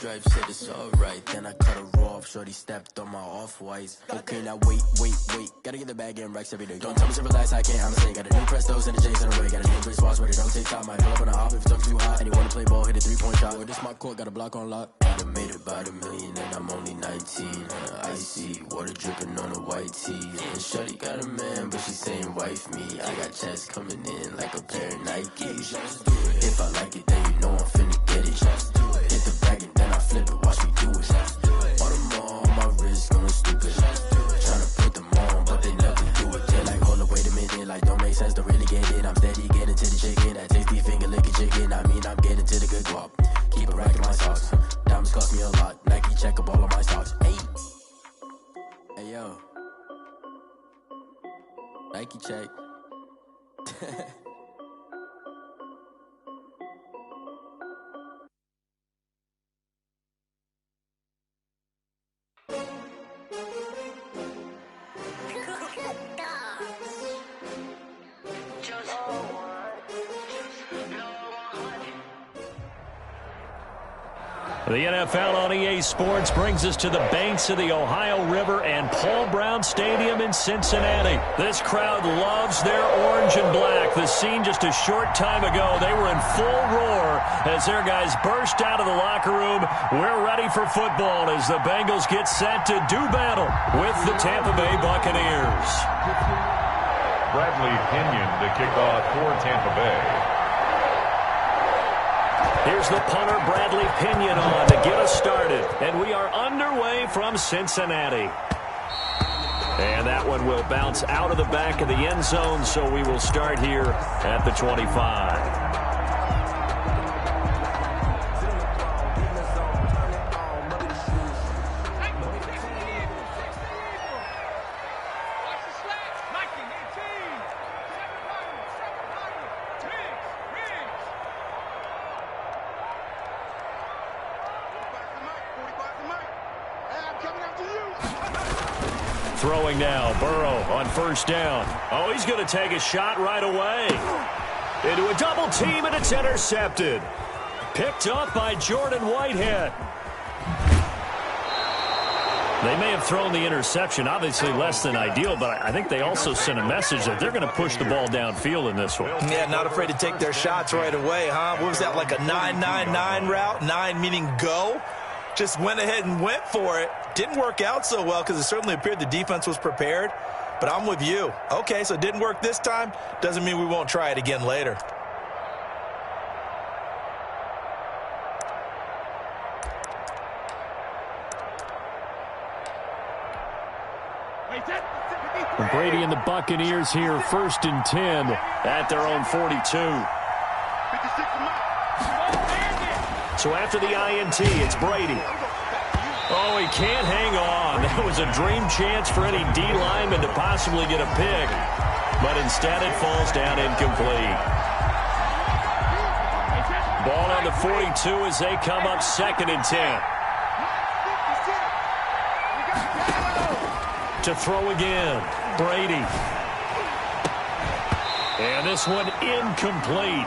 stripes, said it's alright. Then I cut her off, shorty stepped on my off-whites. Okay, now wait. Gotta get the bag in racks every day. Don't tell me to relax, I can't, I'm saying. Got a new Prestos and a J's in a way. Got a new Chris Foss, but it don't take time. Might pull up on a hop if it's up too hot. And you wanna play ball, hit a 3-point shot. Or this my court, got a block on lock. I done made about $1 million and I'm only 19. Icy, water dripping on a white tee. And shorty got a man, but she saying wife me. I got checks coming in like a pair of Nikes. If I like it, then you know I'm finna get it. Hit the bag and then I flip it, watch me do it. All them on my wrist going stupid. Tryna put them on, but they never do it. They're like, hold up, wait a minute, like don't make sense, don't really get it. I'm steady getting to the chicken, that tasty finger licking chicken. I mean, I'm getting to the good guap. Keep a rack in my socks. Diamonds cost me a lot. Nike check up all of my stocks. Hey yo, Nike check. The NFL on EA Sports brings us to the banks of the Ohio River and Paul Brown Stadium in Cincinnati. This crowd loves their orange and black. The scene just a short time ago, they were in full roar as their guys burst out of the locker room. We're ready for football as the Bengals get set to do battle with the Tampa Bay Buccaneers. Bradley Pinion to kick off for Tampa Bay. Here's the punter, Bradley Pinion, on to get us started. And we are underway from Cincinnati. And that one will bounce out of the back of the end zone, so we will start here at the 25. Throwing now, Burrow on first down. Oh, he's going to take a shot right away. Into a double team, and it's intercepted. Picked up by Jordan Whitehead. They may have thrown the interception, obviously less than ideal, but I think they also sent a message that they're going to push the ball downfield in this one. Yeah, not afraid to take their shots right away, huh? What was that, like a 9-9-9 route? 9 meaning go? Just went ahead and went for it. Didn't work out so well because it certainly appeared the defense was prepared. But I'm with you. Okay, so it didn't work this time. Doesn't mean we won't try it again later. Brady and the Buccaneers here, 1st and 10 at their own 42. So after the INT, it's Brady. Oh, he can't hang on. That was a dream chance for any D lineman to possibly get a pick. But instead it falls down incomplete. Ball on the 42 as they come up 2nd and 10. To throw again, Brady. And this one incomplete.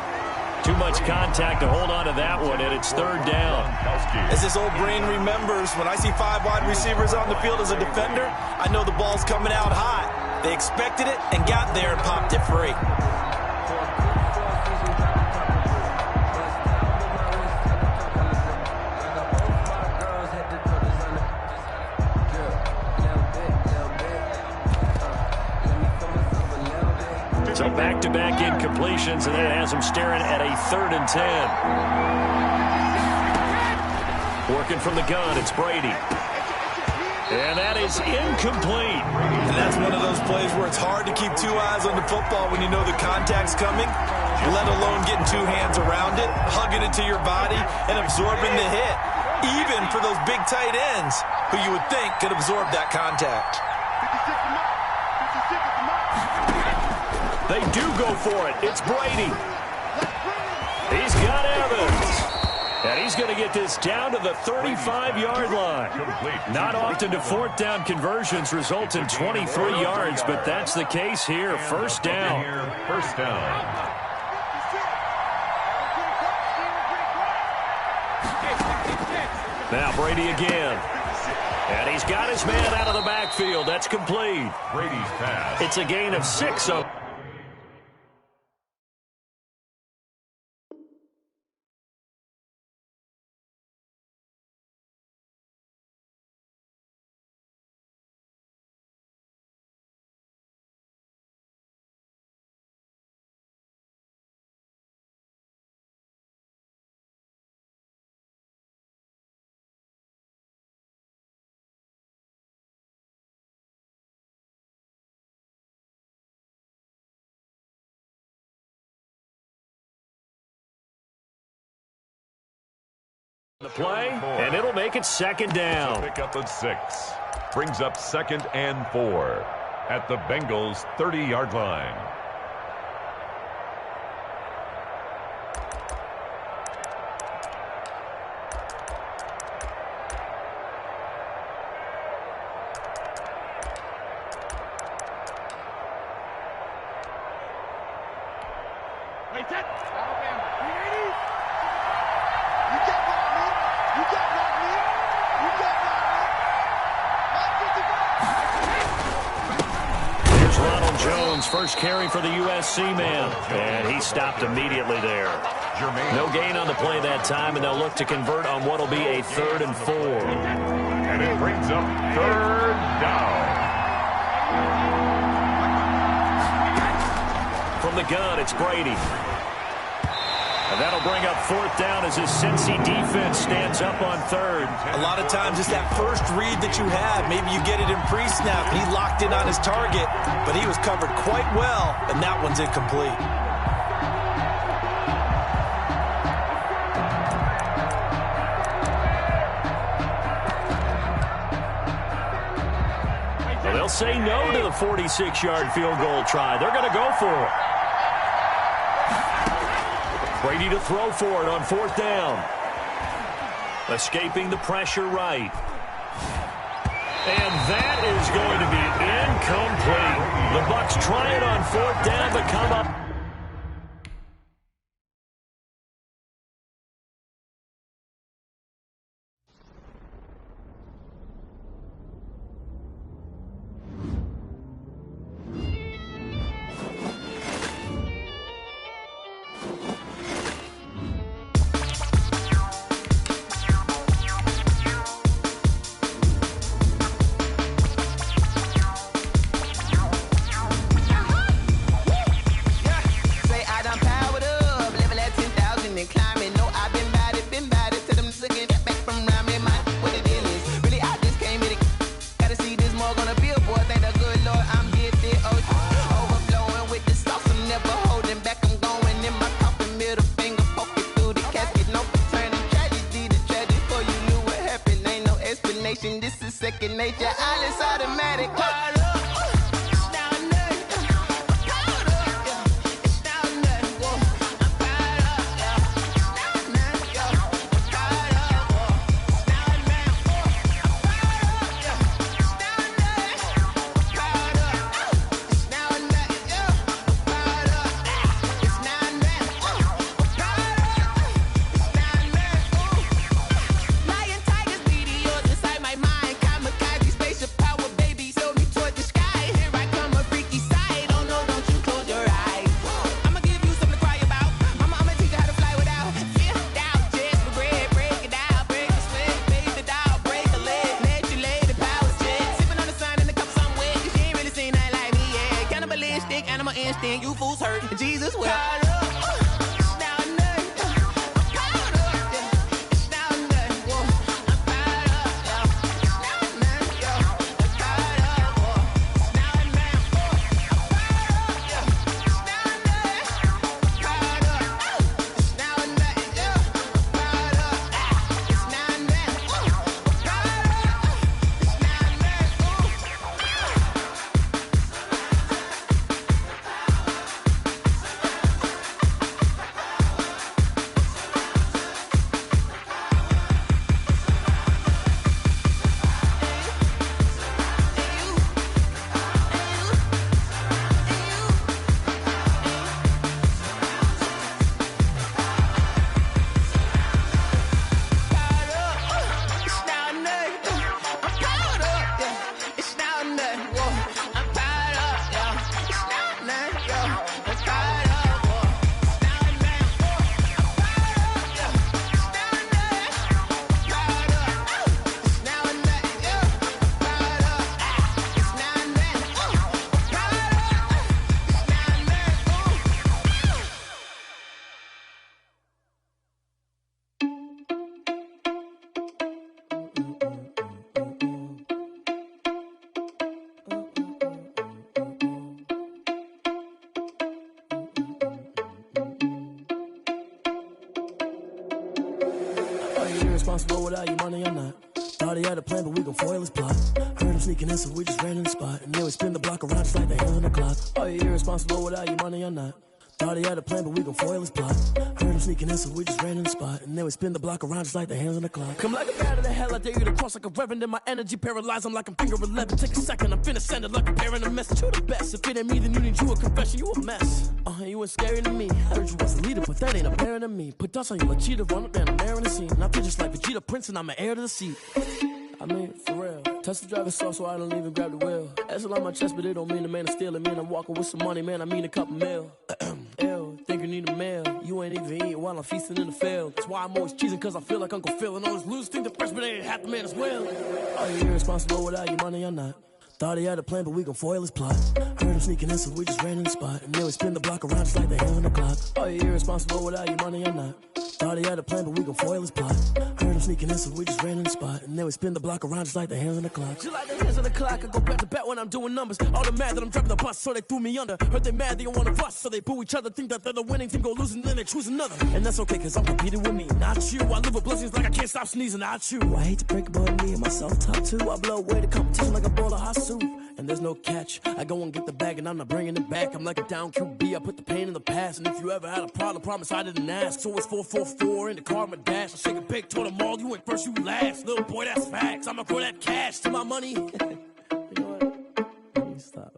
Too much contact to hold on to that one, and it's 3rd down. As this old brain remembers, when I see 5 wide receivers on the field as a defender, I know the ball's coming out hot. They expected it and got there and popped it free. So back-to-back incompletions, and that has them staring at a 3rd and 10. Working from the gun, it's Brady. And that is incomplete. And that's one of those plays where it's hard to keep 2 eyes on the football when you know the contact's coming, let alone getting 2 hands around it, hugging it to your body, and absorbing the hit, even for those big tight ends who you would think could absorb that contact. They do go for it. It's Brady. He's got Evans. And he's going to get this down to the 35-yard line. Not often do 4th down conversions result in 23 yards, but that's the case here. 1st down. First down. Now Brady again. And he's got his man out of the backfield. That's complete. Brady's pass. It's a gain of 6. The play, and it'll make it second down. Pick up of 6. Brings up 2nd and 4 at the Bengals' 30-yard line. Wait, that Alabama. You ready? You can't block me. You can't block me. You can't block me. Here's Ronald Jones, first carry for the USC man. And he stopped immediately there. No gain on the play that time, and they'll look to convert on what will be a 3rd and 4. And it brings up 3rd down. From the gun, it's Brady. And that'll bring up 4th down as his Cincy defense stands up on 3rd. A lot of times it's that first read that you have. Maybe you get it in pre-snap, and he locked in on his target, but he was covered quite well, and that one's incomplete. Well, they'll say no to the 46-yard field goal try. They're going to go for it. Brady to throw for it on 4th down. Escaping the pressure right. And that is going to be incomplete. The Bucs try it on 4th down to come up. This is second nature. All is automatic. You fools hurt. Jesus will. irresponsible without your money or not. Thought he had a plan, but we gon' foil his plot. Heard him sneaking in, so we just ran in the spot. And then we spin the block around just like the hands on the clock. Are you irresponsible without your money or not? Thought he had a plan, but we gon' foil his plot. Heard him sneaking in, so we just ran in the spot. And then we spin the block around just like the hands on the clock. Come like a bat of the hell, I dare you to cross like a reverend. And my energy paralyzed, I'm like I'm finger 11. Take a second, I'm finna send it like a parent a message. You the best, if it ain't me, then you need you a confession. You a mess, you ain't scary to me. Heard you was a leader, but that ain't apparent to me. Put dust on you like cheetah, run up and I'm airing the scene. And I feel just like Vegeta Prince and I'm an heir to the seat. I mean, for real. Touch the driver's soft so I don't even grab the wheel. That's on my chest, but it don't mean the man is stealing. Man, I'm walking with some money, man, I mean a couple mil. Ew, think you need a meal. You ain't even eating while I'm feasting in the field. That's why I'm always cheesing, cause I feel like Uncle Phil. And all those losers think the freshman ain't half the man as well. Are you irresponsible without your money or not? Thought he had a plan, but we gon' foil his plot. Heard him sneaking in, so we just ran in the spot. And then we spin the block around just like the hands on the clock. Are you irresponsible without your money or not? Thought he had a plan, but we gon' foil his plot. Heard him sneaking in, so we just ran in the spot. And then we spin the block around just like the hands on the clock. Just like the hands on the clock, I go back to back when I'm doing numbers. All the mad that I'm driving the bus, so they threw me under. Heard they mad, they don't wanna bust, so they boo each other. Think that they're the winning team, go losing, then they choose another. And that's okay, cause I'm competing with me, not you. I live with blessings like I can't stop sneezing, not you. I hate to break it, but me and myself top two. I blow away the competition like a bowl of hot soup. And there's no catch, I go and get the bag and I'm not bringing it back. I'm like a down QB, I put the pain in the past. And if you ever had a problem, promise I didn't ask. So it's 444 in the car, my dash. I shake a big, told them all, you ain't first, you last. Little boy, that's facts, I'ma throw that cash to my money. You know what, let me stop.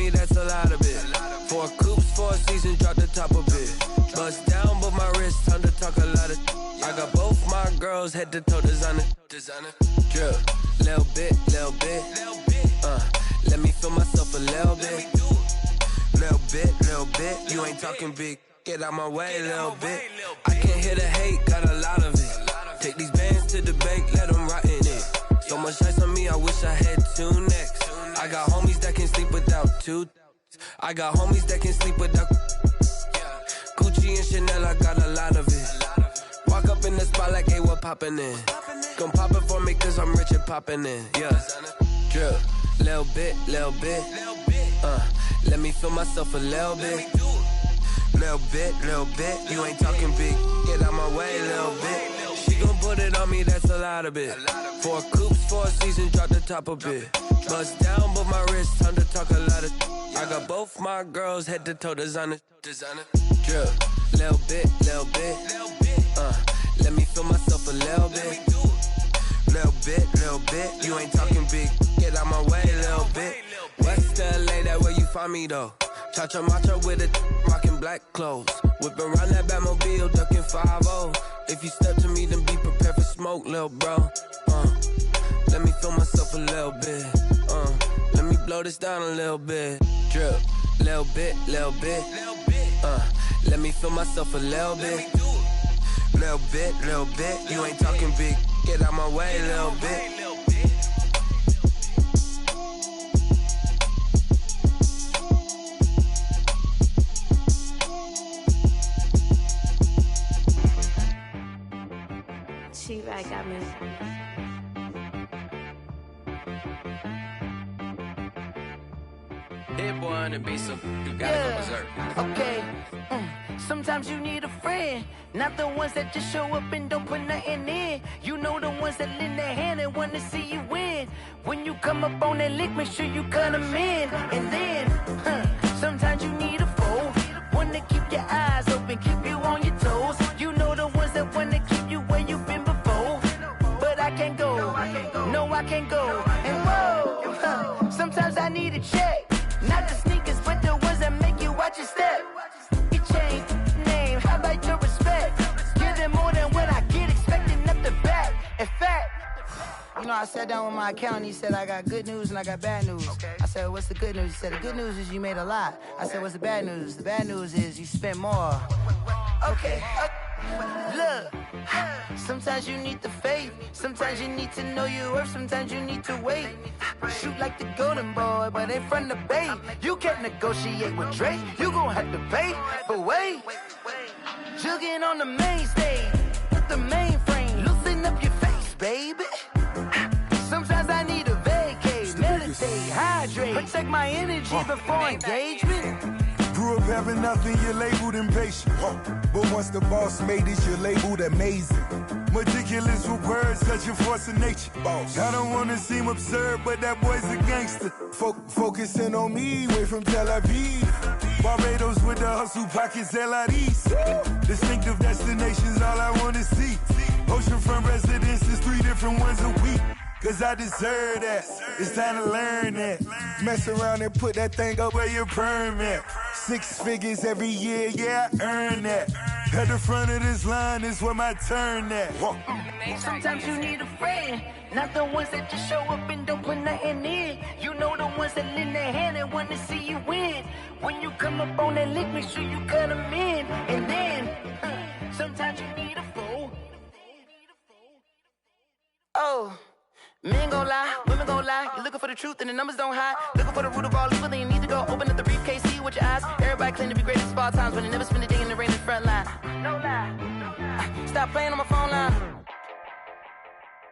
That's a lot of it. 4 coops, 4 seasons, drop the top of it. Bust down, but my wrist, time to talk a lot of. I got both my girls head to toe designer. Drill, little bit. Let me feel myself a little bit. Little bit. You ain't talking big. Get out my way, little bit. I can't hear the hate, got a lot of it. Take these bands to the bank, let them rot in it. So much ice on me, I wish I had 2 necks. I got homies that can sleep without 2. I got homies that can sleep without Gucci and Chanel, I got a lot of it. Walk up in the spot like, hey, what poppin' in? Gon' pop it for me cause I'm rich and poppin' in, yeah. Drill, little bit. Let me feel myself a little bit. Little bit. You ain't talking big, get out my way, little bit. She gon' put it on me, that's a lot of it. 4 coops, 4 seasons, drop the top a bit. Bust down, but my wrist, time to talk a lot of. I got both my girls head to toe designer. Drip, little bit. Let me feel myself a little bit. Little bit. You ain't talking big. Get out my way, little bit. West LA, that where you find me though. Cha-cha macha with a rockin' black clothes. Whippin' around that Batmobile, duckin' 5-0. If you step to me, then be prepared for smoke, lil' bro. Let me feel myself a little bit. Let me blow this down a little bit. Drip, little bit. Let me feel myself a little bit. Little bit. You ain't talking big. Get out my way, little bit. She got me. Hit boy on the beat, so you gotta go berserk. Okay. Sometimes you need a friend, not the ones that just show up and don't put nothing in. You know the ones that lend their hand and wanna see you win. When you come up on that lick, make sure you cut them in. And then, sometimes you need a foe, one to keep your eyes open, keep you on your toes. You know the ones that wanna keep you where you've been before. But I can't go, no I can't go. And whoa, sometimes I need a check. Not the sneakers, but the ones that make you watch your step. You change name, how about your respect? Give them more than what I get, expecting up the back. In fact, you know, I sat down with my accountant, he said, I got good news and I got bad news. I said, what's the good news? He said, the good news is you made a lot. I said, what's the bad news? The bad news is you spent more. Okay. Look, sometimes you need the faith, sometimes you need to know your worth, sometimes you need to wait. Shoot like the golden boy, but ain't from the bay. You can't negotiate with Drake, you gon' have to pay. But wait, jugging on the main stage, with the mainframe, loosen up your face, baby. Sometimes I need a vacate, meditate, hydrate, protect my energy before engagement. Grew up having nothing, you're labeled impatient. But once the boss made it, you're labeled amazing. Meticulous with words, such a force of nature. I don't wanna seem absurd, but that boy's a gangster. Focusing on me, way from Tel Aviv. Barbados with the hustle pockets, LIDs. Distinctive destinations, all I wanna see. Oceanfront residences, 3 different ones a week. Cause I deserve that, it's time to learn that. Mess around and put that thing up where your permit. 6 figures every year, yeah, I earn that. At the front of this line is where my turn at. Sometimes you need a friend, not the ones that just show up and don't put nothing in. You know the ones that lend their hand and wanna see you win. When you come up on that lick, make sure you cut them in. And then, sometimes you need a foe. Oh. Men gon' lie, women gon' lie. You're looking for the truth and the numbers don't hide. Looking for the root of all evil, then you need to go open up the briefcase, see with your eyes. Everybody claim to be greatest of all times, but they never spend a day in the rain in the front line. No lie. Stop playing on my phone line.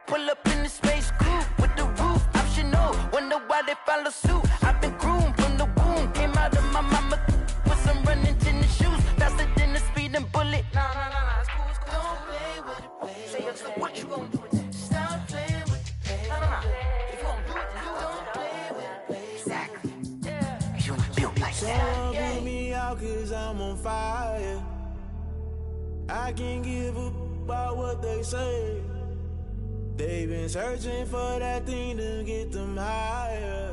Pull up in the space coupe with the roof optional. Wonder why they follow suit. I've been groomed from the womb. Came out of my mama with some running tennis shoes. Faster than the speeding bullet. Nah, it's cool, it's cool. Don't play with it, baby. Say yo, so what you gon' do with it? Stop playing with it. If you gon' do it, don't play with it. Exactly. Yeah. You built like that. Someone put me out 'cause I'm on fire. I can't give up about what they say. They've been searching for that thing to get them higher.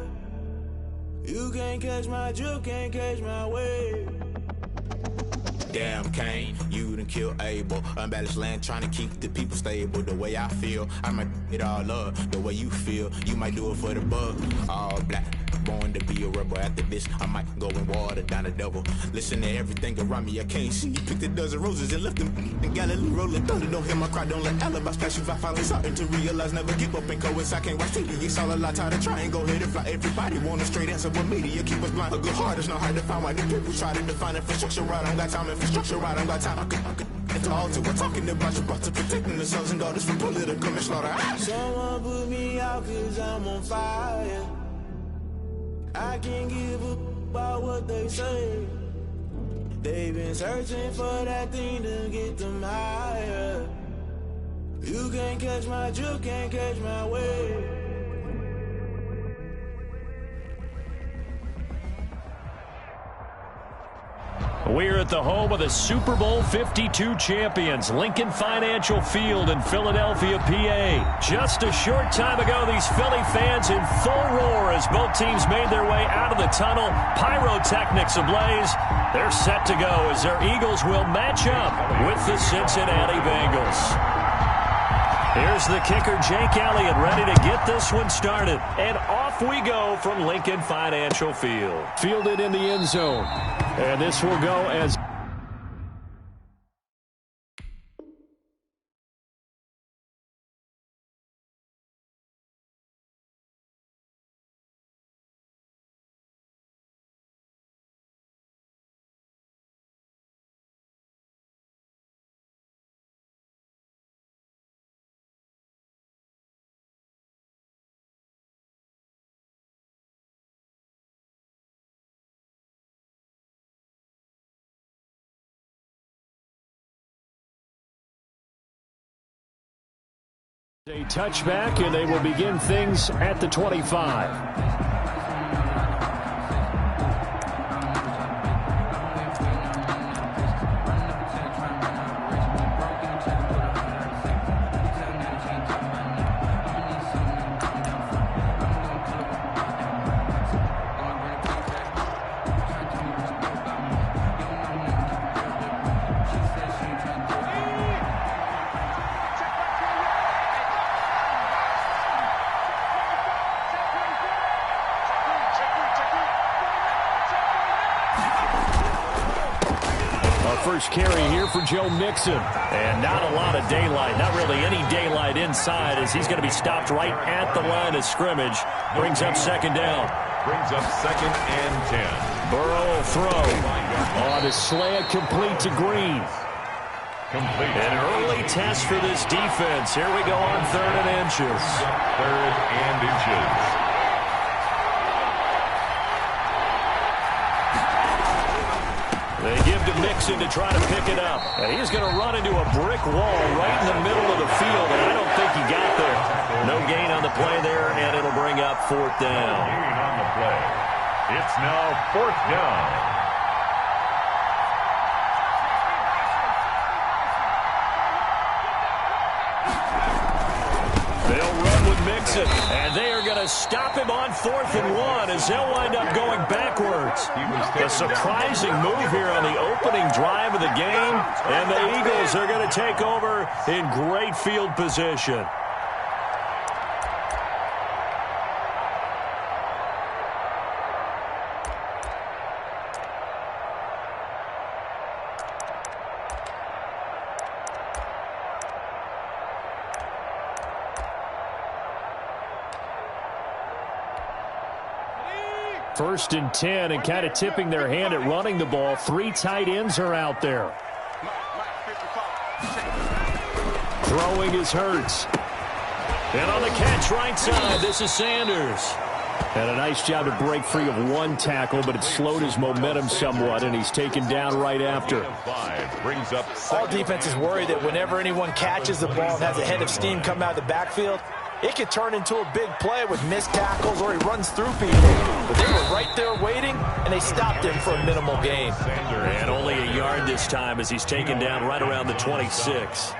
You can't catch my drift, can't catch my wave. Damn Kane, you done killed Abel. Unbalanced land, trying to keep the people stable. The way I feel, I might it all up. The way you feel, you might do it for the bug. All black, born to be a rebel. After this, I might go and water down the devil. Listen to everything around me, I can't see. Picked a dozen roses and left them in Galilee rolling thunder. Don't hear my cry, don't let alibis pass you. I finally starting to realize, never give up and coincide. I can't watch TV, it's all a lot. Tired of trying, go ahead and fly. Everybody want a straight answer, but media keep us blind. A good heart is not hard to find. Why the people try to define infrastructure right? I don't got time, infrastructure right, I don't got time. I could at the altar, we're talking about you, brought to protecting the sons and daughters from political manslaughter. Someone put me out 'cause I'm on fire. I can't give up about what they say. They've been searching for that thing to get them higher. You can't catch my drift, can't catch my wave. We're at the home of the Super Bowl 52 champions, Lincoln Financial Field in Philadelphia, PA. Just a short time ago, these Philly fans in full roar as both teams made their way out of the tunnel. Pyrotechnics ablaze. They're set to go as their Eagles will match up with the Cincinnati Bengals. Here's the kicker, Jake Elliott, ready to get this one started. And off we go from Lincoln Financial Field. Fielded in the end zone. And this will go as... a touchback, and they will begin things at the 25. First carry here for Joe Mixon. And not a lot of daylight, not really any daylight inside as he's going to be stopped right at the line of scrimmage. Brings up second down. Brings up second and 10. Burrow will throw. On a slant, complete to Green. Complete. An early test for this defense. Here we go on 3rd and inches. 3rd and inches. They give to Mixon to try to pick it up. And he's going to run into a brick wall right in the middle of the field, and I don't think he got there. No gain on the play there, and it'll bring up 4th down. Gain on the play. It's now 4th down. They'll run with Mixon, and they are going to stop him on 4th and 1 as they'll wind up going backwards. A surprising move here on the opening drive of the game, and the Eagles are going to take over in great field position. First and 10, and kind of tipping their hand at running the ball. 3 tight ends are out there. Throwing is Hurts. And on the catch right side, this is Sanders. And a nice job to break free of 1 tackle, but it slowed his momentum somewhat, and he's taken down right after. Brings up all defenses worry that whenever anyone catches the ball and has a head of steam come out of the backfield, it could turn into a big play with missed tackles or he runs through people. But they were right there waiting, and they stopped him for a minimal gain. And only a yard this time as he's taken down right around the 26.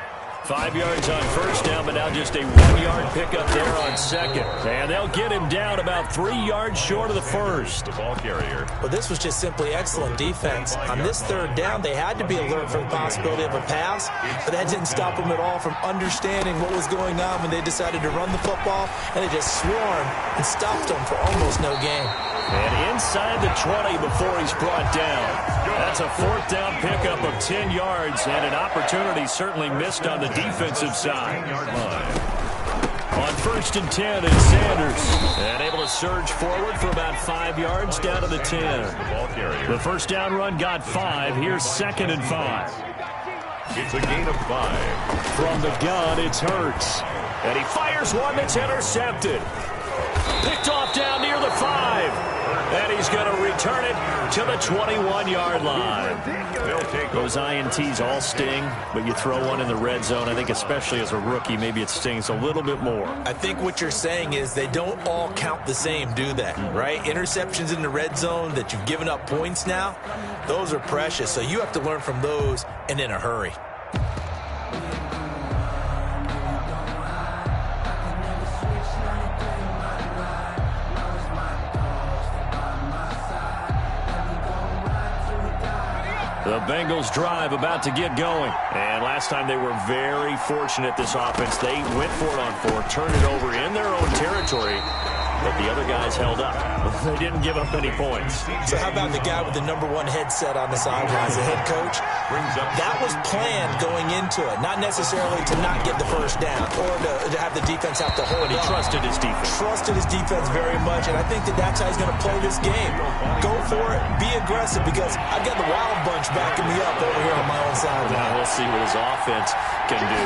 5 yards on first down, but now just a 1-yard pickup there on second. And they'll get him down about 3 yards short of the first. The ball carrier. Well, this was just simply excellent defense. On this 3rd down, they had to be alert for the possibility of a pass, but that didn't stop them at all from understanding what was going on when they decided to run the football, and they just swarmed and stopped them for almost no gain. And inside the 20 before he's brought down. That's a 4th down pickup of 10 yards, and an opportunity certainly missed on the defensive side. On 1st and 10, it's Sanders. And able to surge forward for about 5 yards down to the 10. The first down run got 5. Here's 2nd and 5. It's a gain of 5. From the gun, it's Hurts. And he fires one that's intercepted. Picked off down near the 5. And he's going to return it to the 21-yard line. Those INTs all sting, but you throw one in the red zone, I think especially as a rookie, maybe it stings a little bit more. I think what you're saying is they don't all count the same, do they? Right? Interceptions in the red zone that you've given up points now, those are precious. So you have to learn from those and in a hurry. The Bengals drive about to get going. And last time they were very fortunate, this offense. They went for it on 4, turned it over in their own territory, but the other guys held up. They didn't give up any points. So how about the guy with the #1 headset on the sidelines, the head coach? That was planned going into it, not necessarily to not get the first down or to have the defense have to hold But he trusted his defense. Trusted his defense very much, and I think that's how he's going to play this game. Go for it, be aggressive, because I've got the Wild Bunch backing me up over here on my own side. Now we'll see what his offense can do.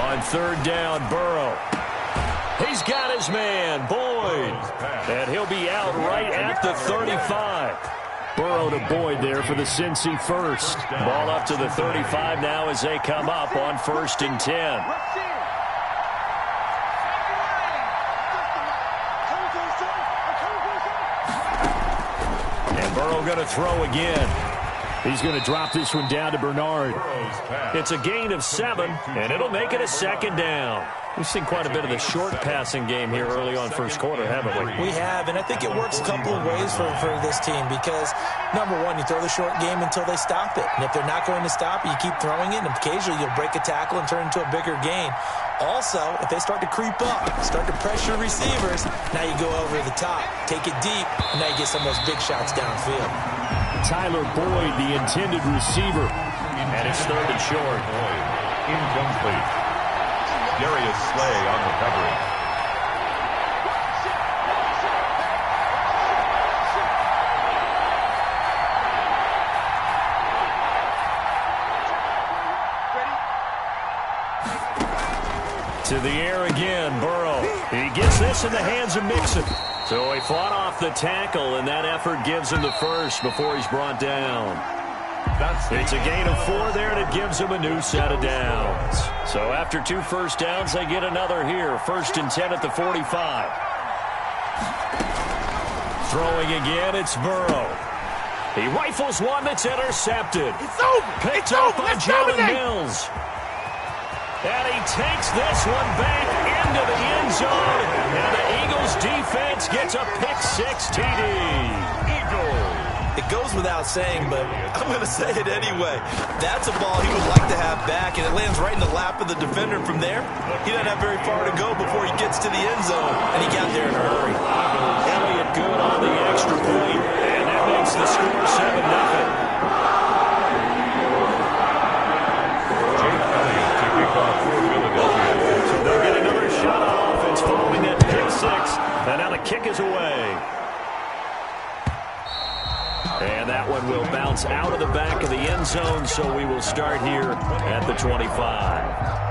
On 3rd down, Burrow. He's got his man, Boyd. And he'll be out right at the 35. Burrow to Boyd there for the Cincy first. Ball up to the 35 now as they come up on 1st and 10. And Burrow going to throw again. He's going to drop this one down to Bernard. It's a gain of 7, and it'll make it a 2nd down. We've seen quite a bit of the short passing game here early on first quarter, haven't we? We have, and I think it works a couple of ways for this team because, #1, you throw the short game until they stop it. And if they're not going to stop it, you keep throwing it, and occasionally you'll break a tackle and turn it into a bigger gain. Also, if they start to creep up, start to pressure receivers, now you go over the top, take it deep, and now you get some of those big shots downfield. Tyler Boyd, the intended receiver. And it's 3rd and short. Incomplete. Darius Slay on the coverage. To the air again, Burrow. He gets this in the hands of Mixon. So he fought off the tackle, and that effort gives him the first before he's brought down. It's a gain of 4 there, and it gives him a new set of downs. So after 2 first downs, they get another here. 1st and 10 at the 45. Throwing again, it's Burrow. He rifles one that's intercepted. It's over. Picked up by Jalen Mills. And he takes this one back into the end zone. And the Eagles defense gets a pick-6 TD. It goes without saying, but I'm going to say it anyway. That's a ball he would like to have back, and it lands right in the lap of the defender from there. He doesn't have very far to go before he gets to the end zone, and he got there in a hurry. Elliott good on the extra point, and that makes the score 7-0. So they'll get another shot on offense following that pick-6, and now the kick is away. And that one will bounce out of the back of the end zone, so we will start here at the 25.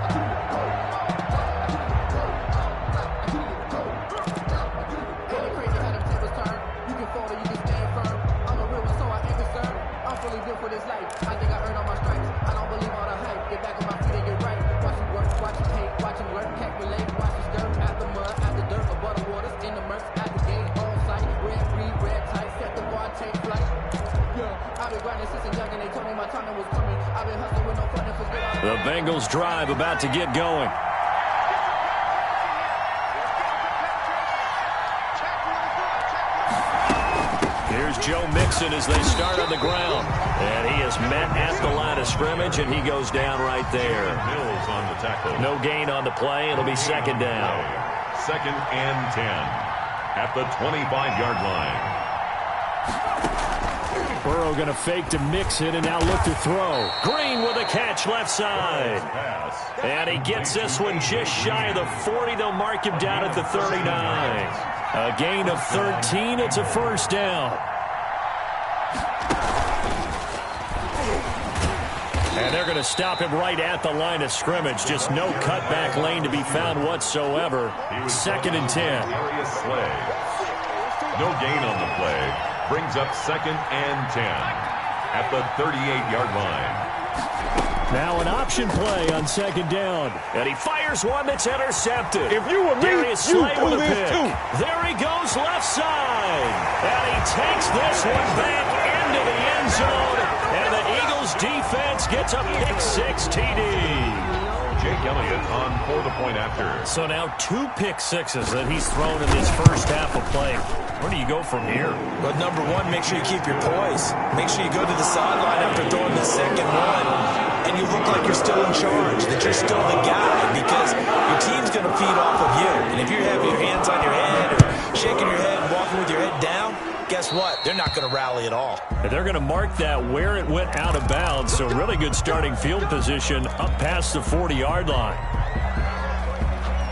The Bengals drive about to get going. Here's Joe Mixon as they start on the ground. And he is met at the line of scrimmage, and he goes down right there. Mills on the tackle. No gain on the play. It'll be 2nd down. 2nd and 10 at the 25-yard line. Burrow going to fake to Mixon and now look to throw. Green with a catch left side. And he gets this one just shy of the 40. They'll mark him down at the 39. A gain of 13. It's a 1st down. And they're going to stop him right at the line of scrimmage. Just no cutback lane to be found whatsoever. 2nd and 10. No gain on the play. Brings up 2nd and 10 at the 38-yard line. Now an option play on 2nd down. And he fires one that's intercepted. If you were me, you do this too. There he goes left side. And he takes this one back into the end zone. And the Eagles defense gets a pick-6 TD. Jake Elliott on for the point after. So now 2 pick-6s that he's thrown in this first half of play. Where do you go from here? Well, number one, make sure you keep your poise. Make sure you go to the sideline after throwing the second one, and you look like you're still in charge, that you're still the guy, because your team's going to feed off of you. And if you're having your hands on your head or shaking your head and walking with your head down, guess what? They're not going to rally at all. And they're going to mark that where it went out of bounds, so really good starting field position up past the 40-yard line.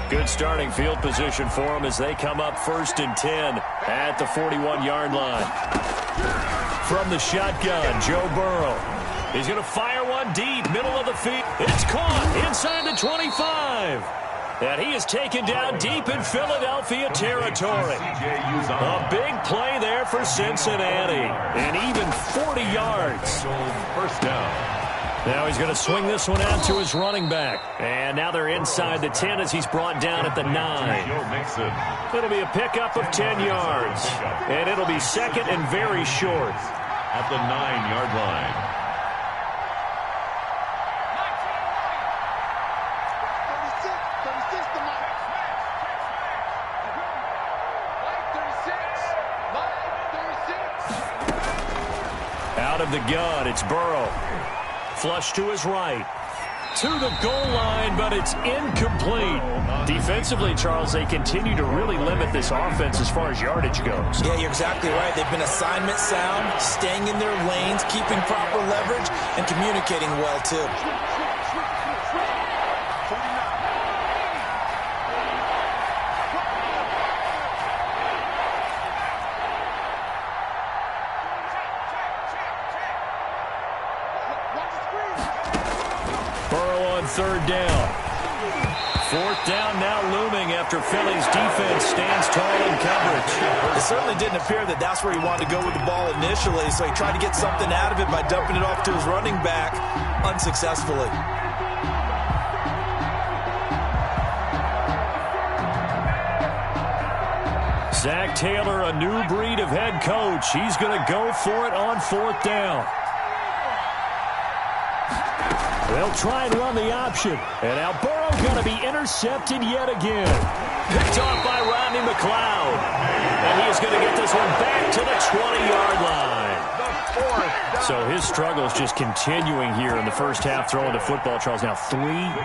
Good starting field position for them as they come up 1st and 10 at the 41-yard line. From the shotgun, Joe Burrow. He's going to fire one deep, middle of the field. It's caught inside the 25. And he is taken down deep in Philadelphia territory. A big play there for Cincinnati. And even 40 yards. First down. Now he's going to swing this one out to his running back. And now they're inside the 10 as he's brought down at the 9. It'll be a pickup of 10 yards. And it'll be 2nd and very short. At the 9-yard line. Out of the gun, it's Burrow. Flush to his right. To the goal line, but it's incomplete. Defensively, Charles, they continue to really limit this offense as far as yardage goes. Yeah, you're exactly right. They've been assignment sound, staying in their lanes, keeping proper leverage, and communicating well, too. Burrow on 3rd down. 4th down now looming after Philly's defense stands tall in coverage. It certainly didn't appear that that's where he wanted to go with the ball initially, so he tried to get something out of it by dumping it off to his running back unsuccessfully. Zach Taylor, a new breed of head coach. He's going to go for it on 4th down. They'll try and run the option. And now Burrow going to be intercepted yet again. Picked off by Rodney McLeod. And he is going to get this one back to the 20-yard line. So his struggles just continuing here in the first half throwing the football, Charles. Now 3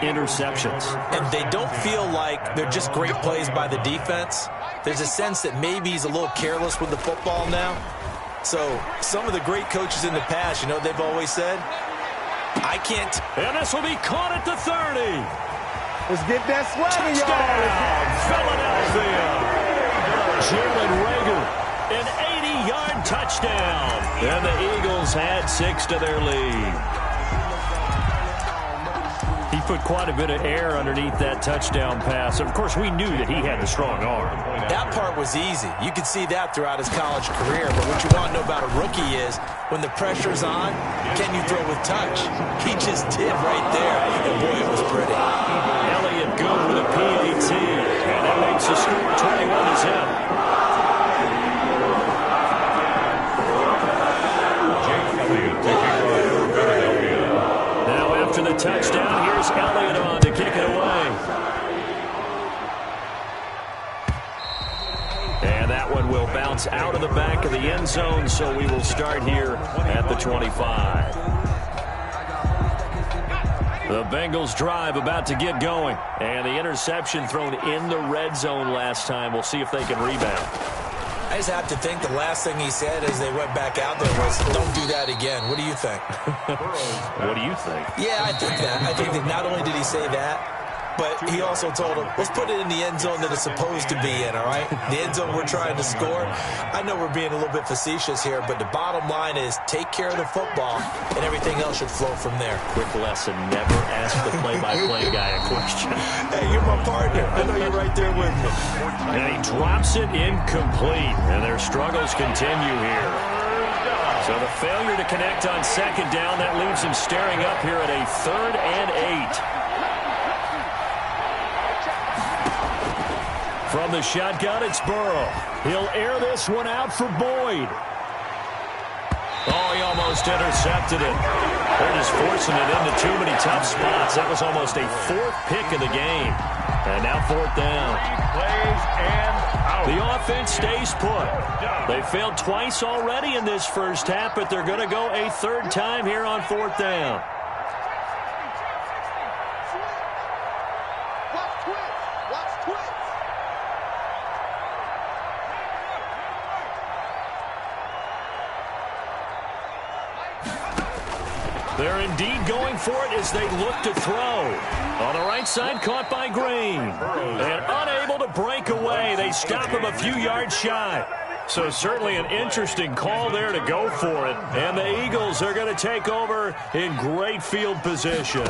interceptions. And they don't feel like they're just great plays by the defense. There's a sense that maybe he's a little careless with the football now. So some of the great coaches in the past, you know what they've always said? I can't. And this will be caught at the 30. Let's get that swagger, y'all. Philadelphia. Jalen Reagor, an 80-yard touchdown. And the Eagles had 6 to their lead. He put quite a bit of air underneath that touchdown pass. Of course, we knew that he had a strong arm. That part was easy. You could see that throughout his college career. But what you want to know about a rookie is when the pressure's on, can you throw with touch? He just did right there. And boy, it was pretty. Elliott good with a PAT. And that makes the score 21-0. After the touchdown, here's Elliott on to kick it away. And that one will bounce out of the back of the end zone, so we will start here at the 25. The Bengals drive about to get going. And the interception thrown in the red zone last time. We'll see if they can rebound. I just have to think the last thing he said as they went back out there was, don't do that again. What do you think? What do you think? Yeah, I think that. I think that not only did he say that, but he also told him, let's put it in the end zone that it's supposed to be in, all right? The end zone we're trying to score. I know we're being a little bit facetious here, but the bottom line is take care of the football, and everything else should flow from there. Quick lesson, never ask the play-by-play guy a question. Hey, you're my partner. I know you're right there with me. And he drops it incomplete, and their struggles continue here. So the failure to connect on second down, that leaves him staring up here at a 3rd and 8. From the shotgun, it's Burrow. He'll air this one out for Boyd. Oh, he almost intercepted it. They're just forcing it into too many tough spots. That was almost a 4th pick of the game. And now 4th down. Plays and out. The offense stays put. They failed twice already in this first half, but they're going to go a 3rd time here on 4th down. They're indeed going for it as they look to throw. On the right side, caught by Green. And unable to break away. They stop him a few yards shy. So certainly an interesting call there to go for it. And the Eagles are going to take over in great field position.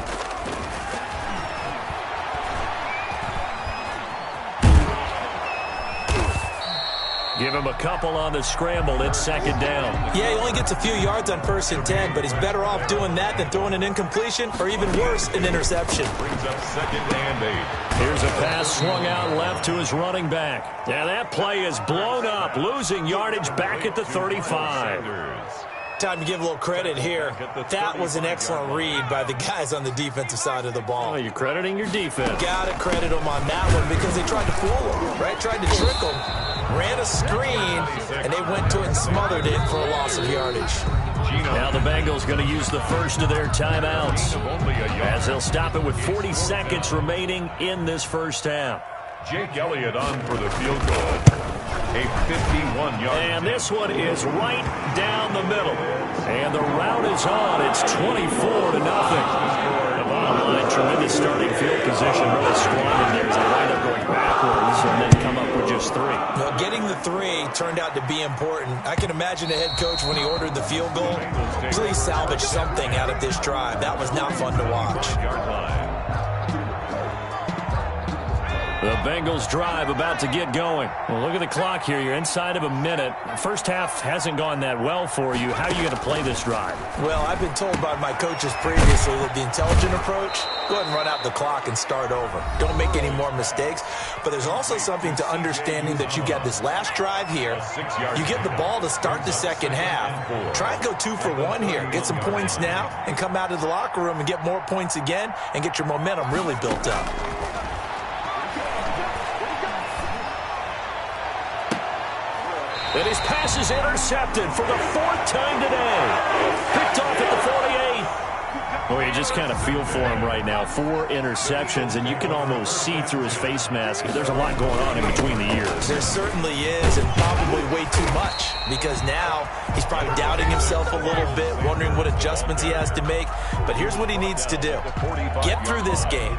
Give him a couple on the scramble. It's 2nd down. Yeah, he only gets a few yards on 1st and 10, but he's better off doing that than throwing an incompletion or even worse, an interception. Brings up 2nd and 8. Here's a pass swung out left to his running back. Yeah, that play is blown up, losing yardage back at the 35. Time to give a little credit here. That was an excellent read by the guys on the defensive side of the ball. Oh, you're crediting your defense. Got to credit them on that one because they tried to fool him, right? Tried to trick him. Ran a screen, and they went to it and smothered it for a loss of yardage. Now the Bengals going to use the first of their timeouts as they'll stop it with 40 seconds remaining in this first half. Jake Elliott on for the field goal. A 51-yard. And this one is right down the middle. And the route is on. It's 24-0. The bottom line, tremendous starting field position. Really strong in there as they wind up going backwards and then come up with just 3. Well, getting the 3 turned out to be important. I can imagine the head coach when he ordered the field goal. Please salvage something out of this drive. That was not fun to watch. The Bengals drive about to get going. Well, look at the clock here. You're inside of a minute. First half hasn't gone that well for you. How are you going to play this drive? Well, I've been told by my coaches previously that the intelligent approach, go ahead and run out the clock and start over. Don't make any more mistakes. But there's also something to understanding that you got this last drive here. You get the ball to start the second half. Try and go 2 for 1 here. Get some points now and come out of the locker room and get more points again and get your momentum really built up. And his pass is intercepted for the 4th time today. Picked off at the 48. Well, you just kind of feel for him right now. 4 interceptions, and you can almost see through his face mask. There's a lot going on in between the ears. There certainly is, and probably way too much, because now he's probably doubting himself a little bit, wondering what adjustments he has to make. But here's what he needs to do. Get through this game.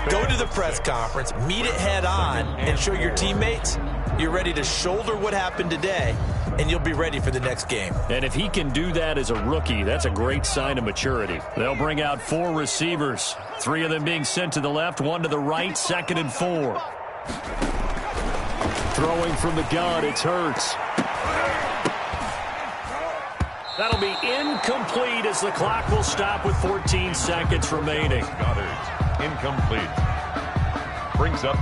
Go to the press conference, meet it head on, and show your teammates you're ready to shoulder what happened today, and you'll be ready for the next game. And if he can do that as a rookie, that's a great sign of maturity. They'll bring out 4 receivers, 3 of them being sent to the left, 1 to the right, 2nd and 4. Throwing from the gun, it's Hurts. That'll be incomplete as the clock will stop with 14 seconds remaining. Goddard, incomplete. Brings up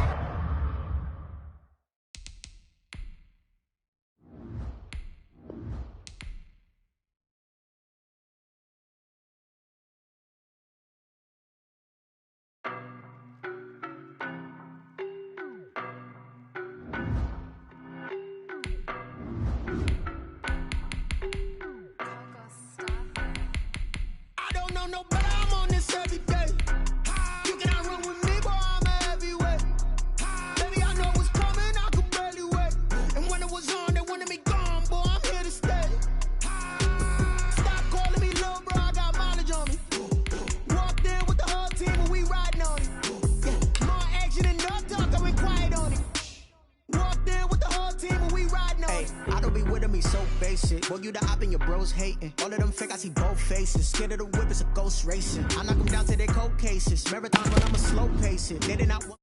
op and your bros hating. All of them fake, I see both faces. Scared of the whip, it's a ghost racing. I knock them down to their cold cases. Marathon, but I'ma slow pace it. They did not want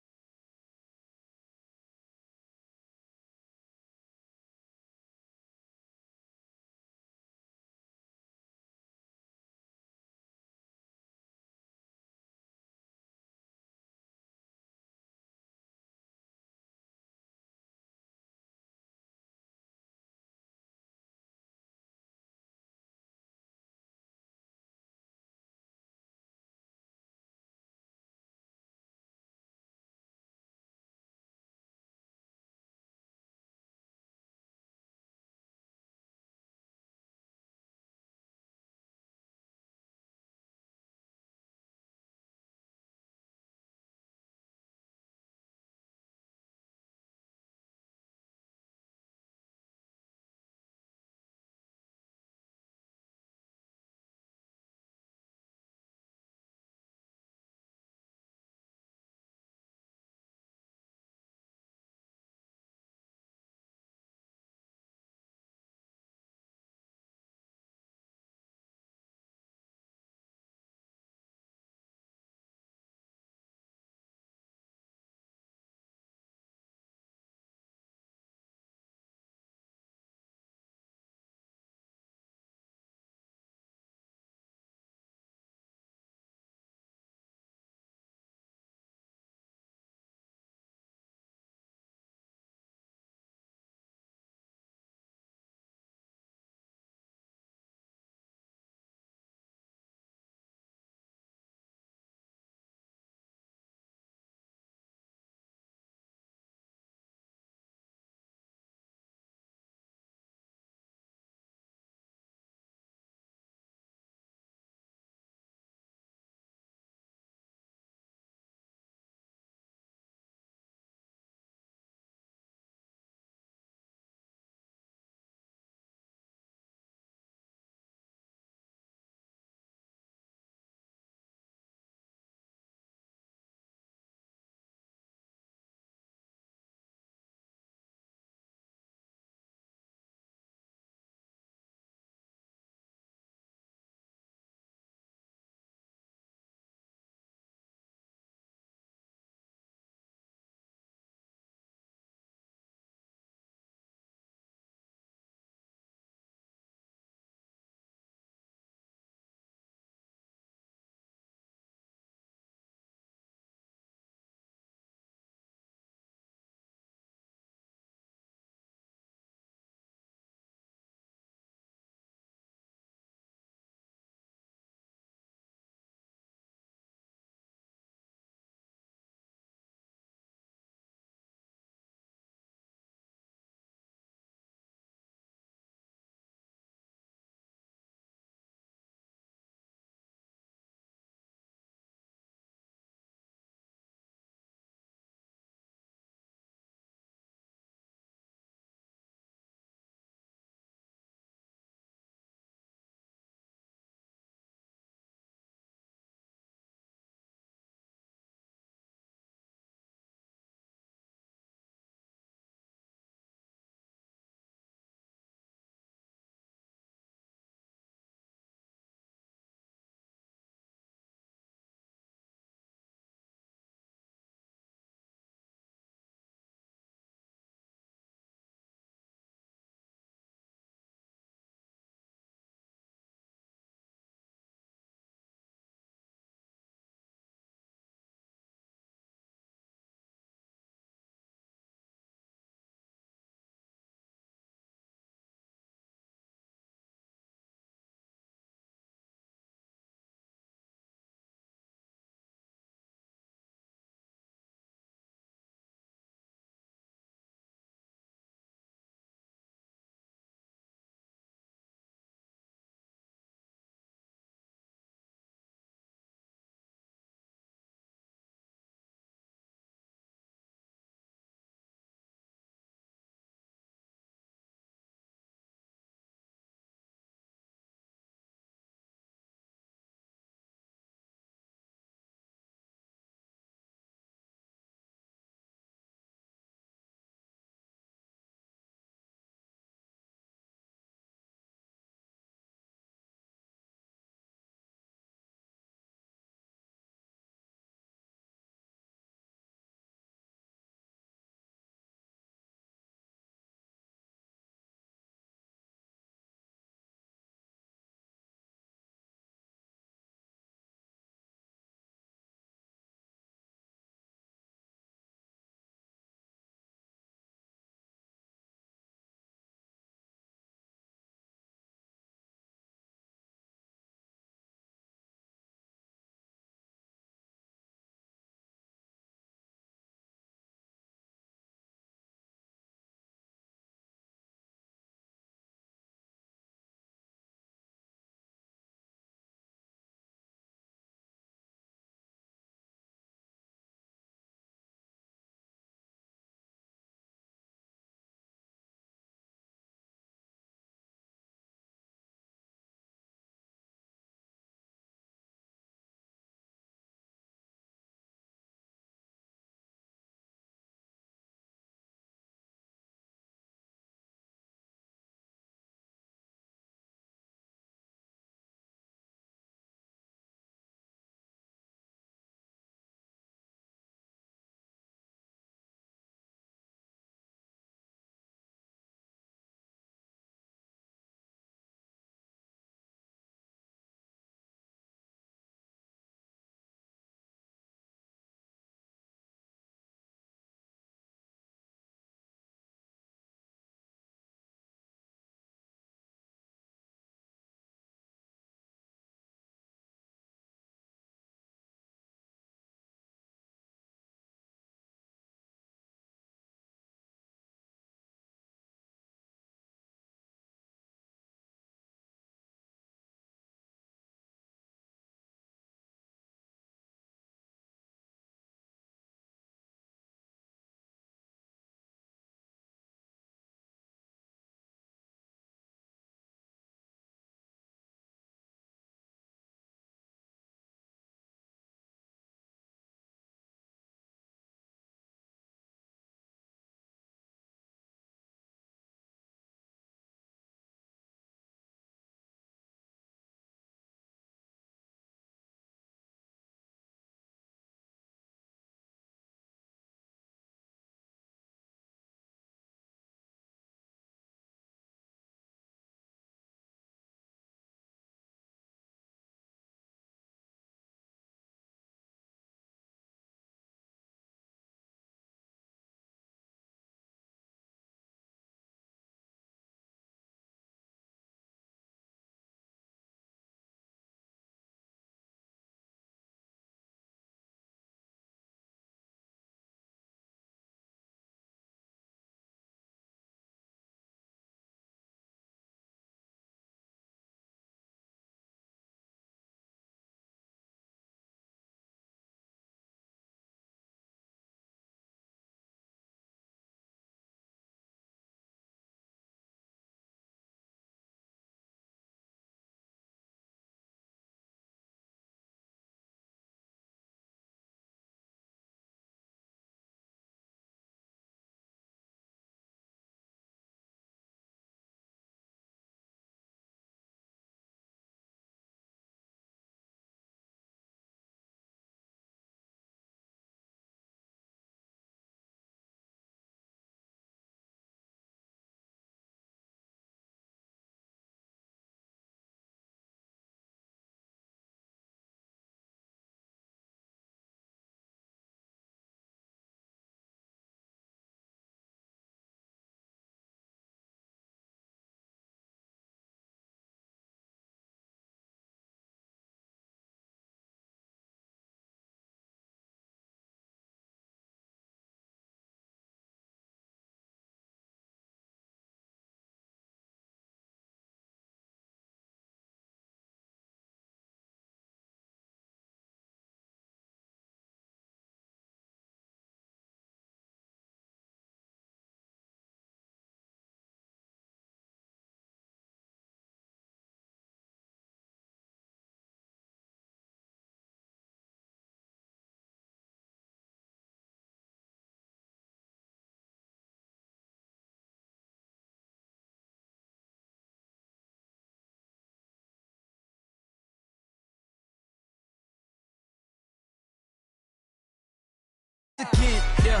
Again, yeah.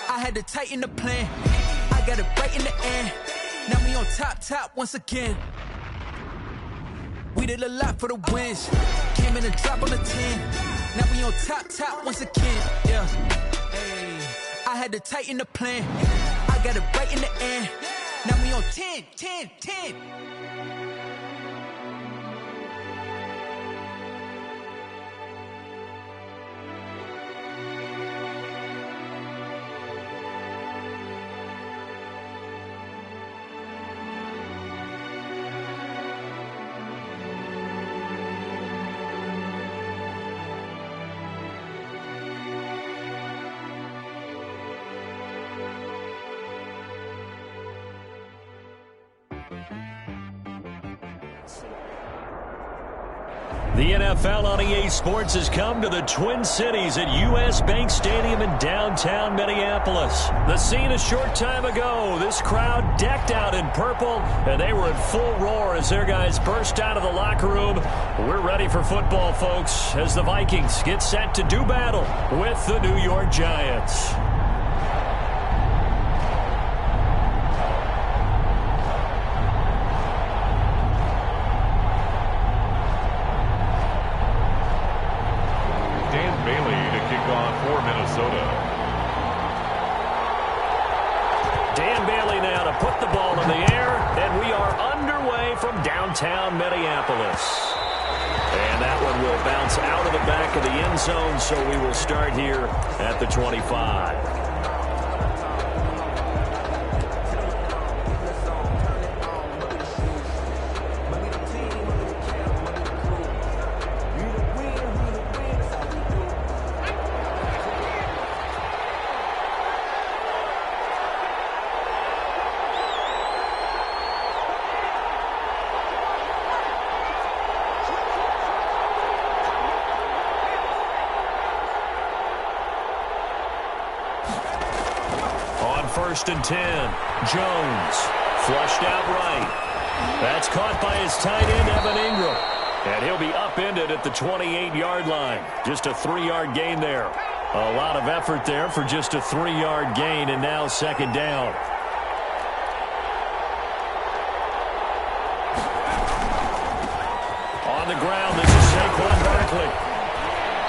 I had to tighten the plan. I got it right in the end. Now we on top once again. We did a lot for the wins. Came in and dropped on the 10. Now we on top once again, yeah. Hey, I had to tighten the plan. I got it right in the end. Now we on 10. The NFL on EA Sports has come to the Twin Cities at U.S. Bank Stadium in downtown Minneapolis. The scene a short time ago, this crowd decked out in purple, and they were in full roar as their guys burst out of the locker room. We're ready for football, folks, as the Vikings get set to do battle with the New York Giants. Downtown Minneapolis. And that one will bounce out of the back of the end zone, so we will start here at the 25. First and 10. Jones flushed out right. That's caught by his tight end, Evan Ingram. And he'll be upended at the 28-yard line. Just a 3-yard gain there. A lot of effort there for just a 3-yard gain, and now second down. On the ground, this is Saquon Barkley.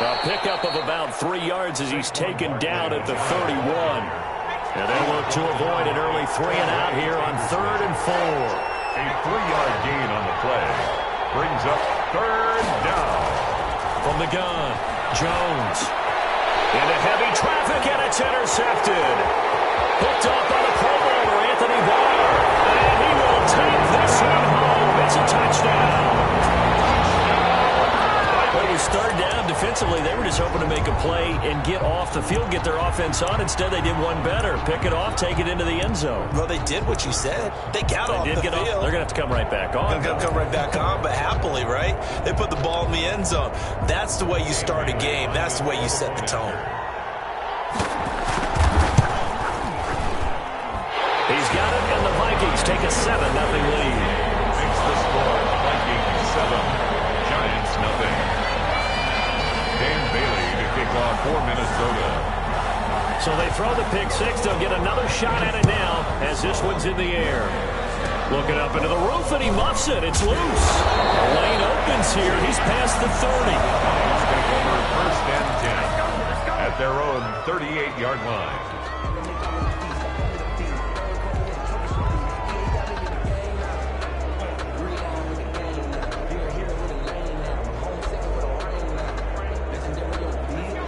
A pickup of about 3 yards as he's taken down at the 31. And they look to avoid an early 3-and-out here on 3rd and 4. A 3-yard gain on the play brings up 3rd down. From the gun, Jones. Into heavy traffic, and it's intercepted. Picked off by the Pro Bowler, Anthony Barr. And he will take this one home. It's a touchdown. When it was third down defensively, they were just hoping to make a play and get off the field, get their offense on. Instead, they did one better. Pick it off, take it into the end zone. Well, they did what you said. They got off the field. They're going to have to come right back on. They're going to come right back on, but happily, right? They put the ball in the end zone. That's the way you start a game. That's the way you set the tone. He's got it, and the Vikings take a 7-0 lead. Makes the score Vikings 7, Giants 0. Dan Bailey to kick off for Minnesota. So they throw the pick six. They'll get another shot at it now as this one's in the air. Looking up into the roof, and he muffs it. It's loose. Lane opens here. He's past the 30. Take over 1st and 10 at their own 38-yard line.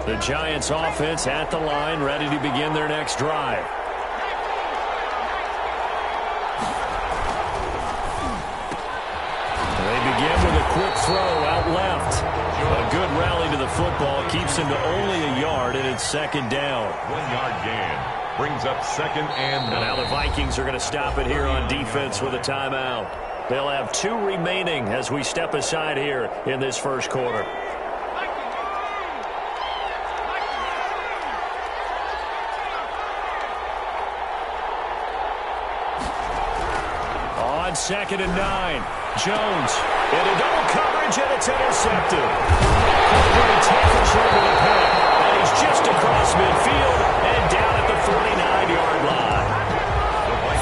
The Giants offense at the line, ready to begin their next drive. They begin with a quick throw out left. A good rally to the football keeps him to only a yard, and it's second down. 1-yard gain brings up 2nd and 1. And now the Vikings are going to stop it here on defense with a timeout. They'll have 2 remaining as we step aside here in this first quarter. On 2nd and 9, Jones into double coverage, and it's intercepted. Pretty tough over the pick, and he's is just across midfield and down at the 49-yard line.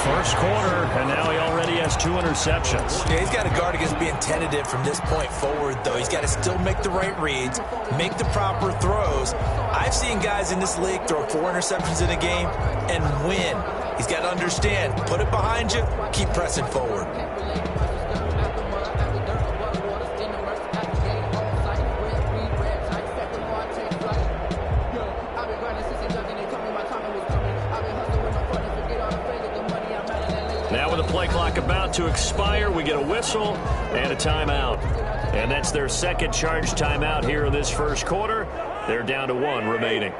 First quarter, and now he already has 2 interceptions. Yeah, he's got to guard against being tentative from this point forward, though. He's got to still make the right reads, make the proper throws. I've seen guys in this league throw 4 interceptions in a game and win. He's got to understand, put it behind you, keep pressing forward. Now with the play clock about to expire, we get a whistle and a timeout. And that's their second charge timeout here in this first quarter. They're down to 1 remaining.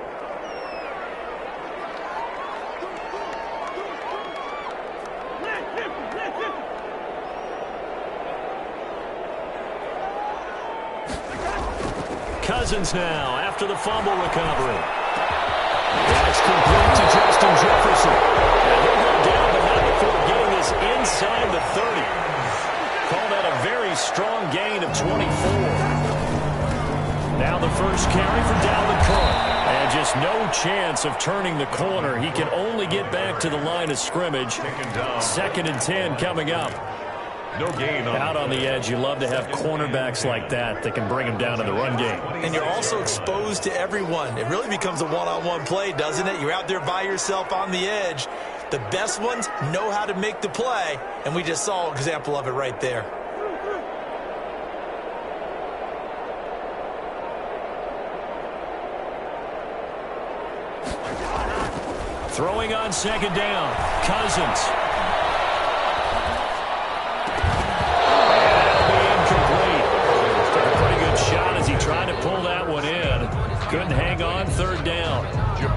Cousins now after the fumble recovery. That's complete to Justin Jefferson. And he'll go down, but not before getting this inside the 30. Call that a very strong gain of 24. Now the first carry for Dalvin Cook. And just no chance of turning the corner. He can only get back to the line of scrimmage. 2nd and 10 coming up. No gain out on the edge. You love to have cornerbacks like that can bring him down in the run game. And you're also exposed to everyone. It really becomes a one-on-one play, doesn't it? You're out there by yourself on the edge. The best ones know how to make the play, and we just saw an example of it right there. Throwing on 2nd down, Cousins. Trying to pull that one in. Couldn't hang on 3rd down.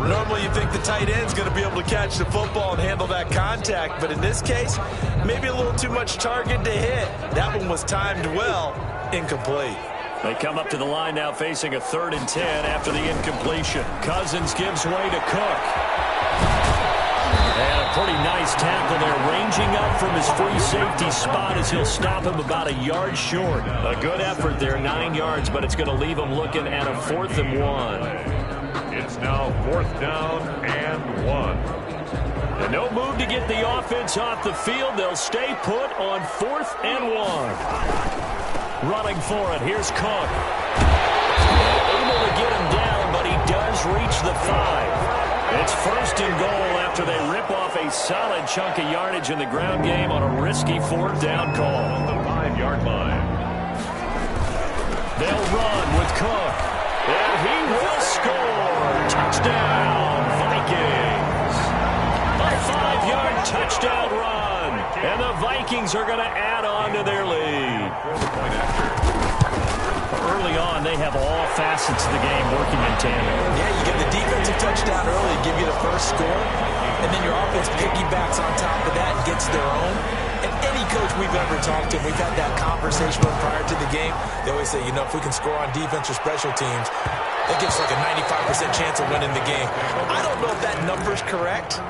Normally you think the tight end's going to be able to catch the football and handle that contact, but in this case, maybe a little too much target to hit. That one was timed well. Incomplete. They come up to the line now facing a 3rd and 10 after the incompletion. Cousins gives way to Cook. And a pretty nice tackle there, ranging up from his free safety spot as he'll stop him about a yard short. A good effort there, 9 yards, but it's going to leave him looking at a 4th and 1. It's now 4th down and 1. And no move to get the offense off the field. They'll stay put on 4th and 1. Running for it, here's Cook. Able to get him down, but he does reach the 5. It's 1st and goal after they rip off a solid chunk of yardage in the ground game on a risky 4th down call. On the 5-yard line. They'll run with Cook. And he will score. Touchdown, Vikings. A 5-yard touchdown run. And the Vikings are going to add on to their lead. Early on, they have all facets of the game working in tandem. Yeah, you get the defensive touchdown early, give you the first score, and then your offense piggybacks on top of that and gets their own. And any coach we've ever talked to, we've had that conversation with prior to the game, they always say, you know, if we can score on defense or special teams, that gives like a 95% chance of winning the game. I don't know if that number's correct,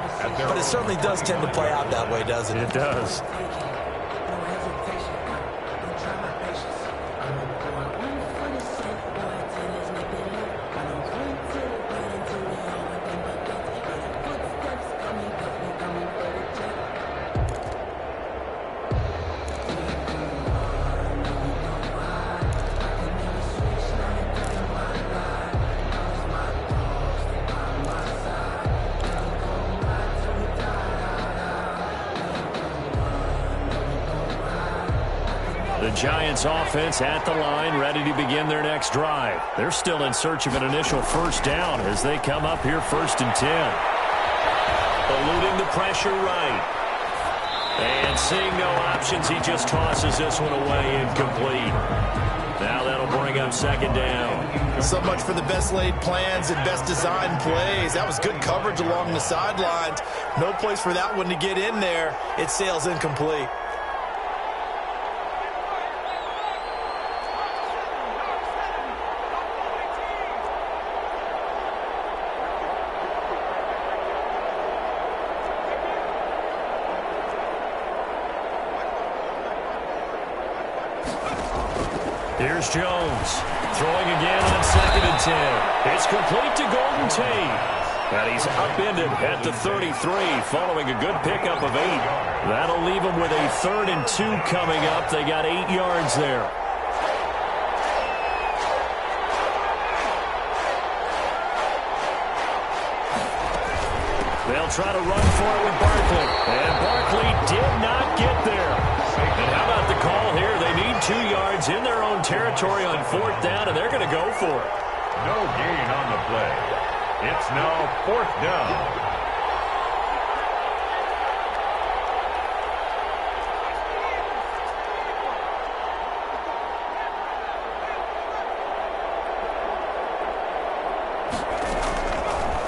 but it certainly does tend to play out that way, doesn't it? It does. Giants offense at the line, ready to begin their next drive. They're still in search of an initial 1st down as they come up here 1st and 10. Eluding the pressure right. And seeing no options, he just tosses this one away, incomplete. Now that'll bring up 2nd down. So much for the best laid plans and best designed plays. That was good coverage along the sidelines. No place for that one to get in there. It sails incomplete. Here's Jones. Throwing again on 2nd and 10. It's complete to Golden Tate. And he's upended at the 33 following a good pickup of 8. That'll leave him with a 3rd and 2 coming up. They got 8 yards there. They'll try to run for it with Barkley. And Barkley did not get there. And how about the call here? They need 2 yards in their own territory on 4th down, and they're going to go for it. No gain on the play. It's now 4th down.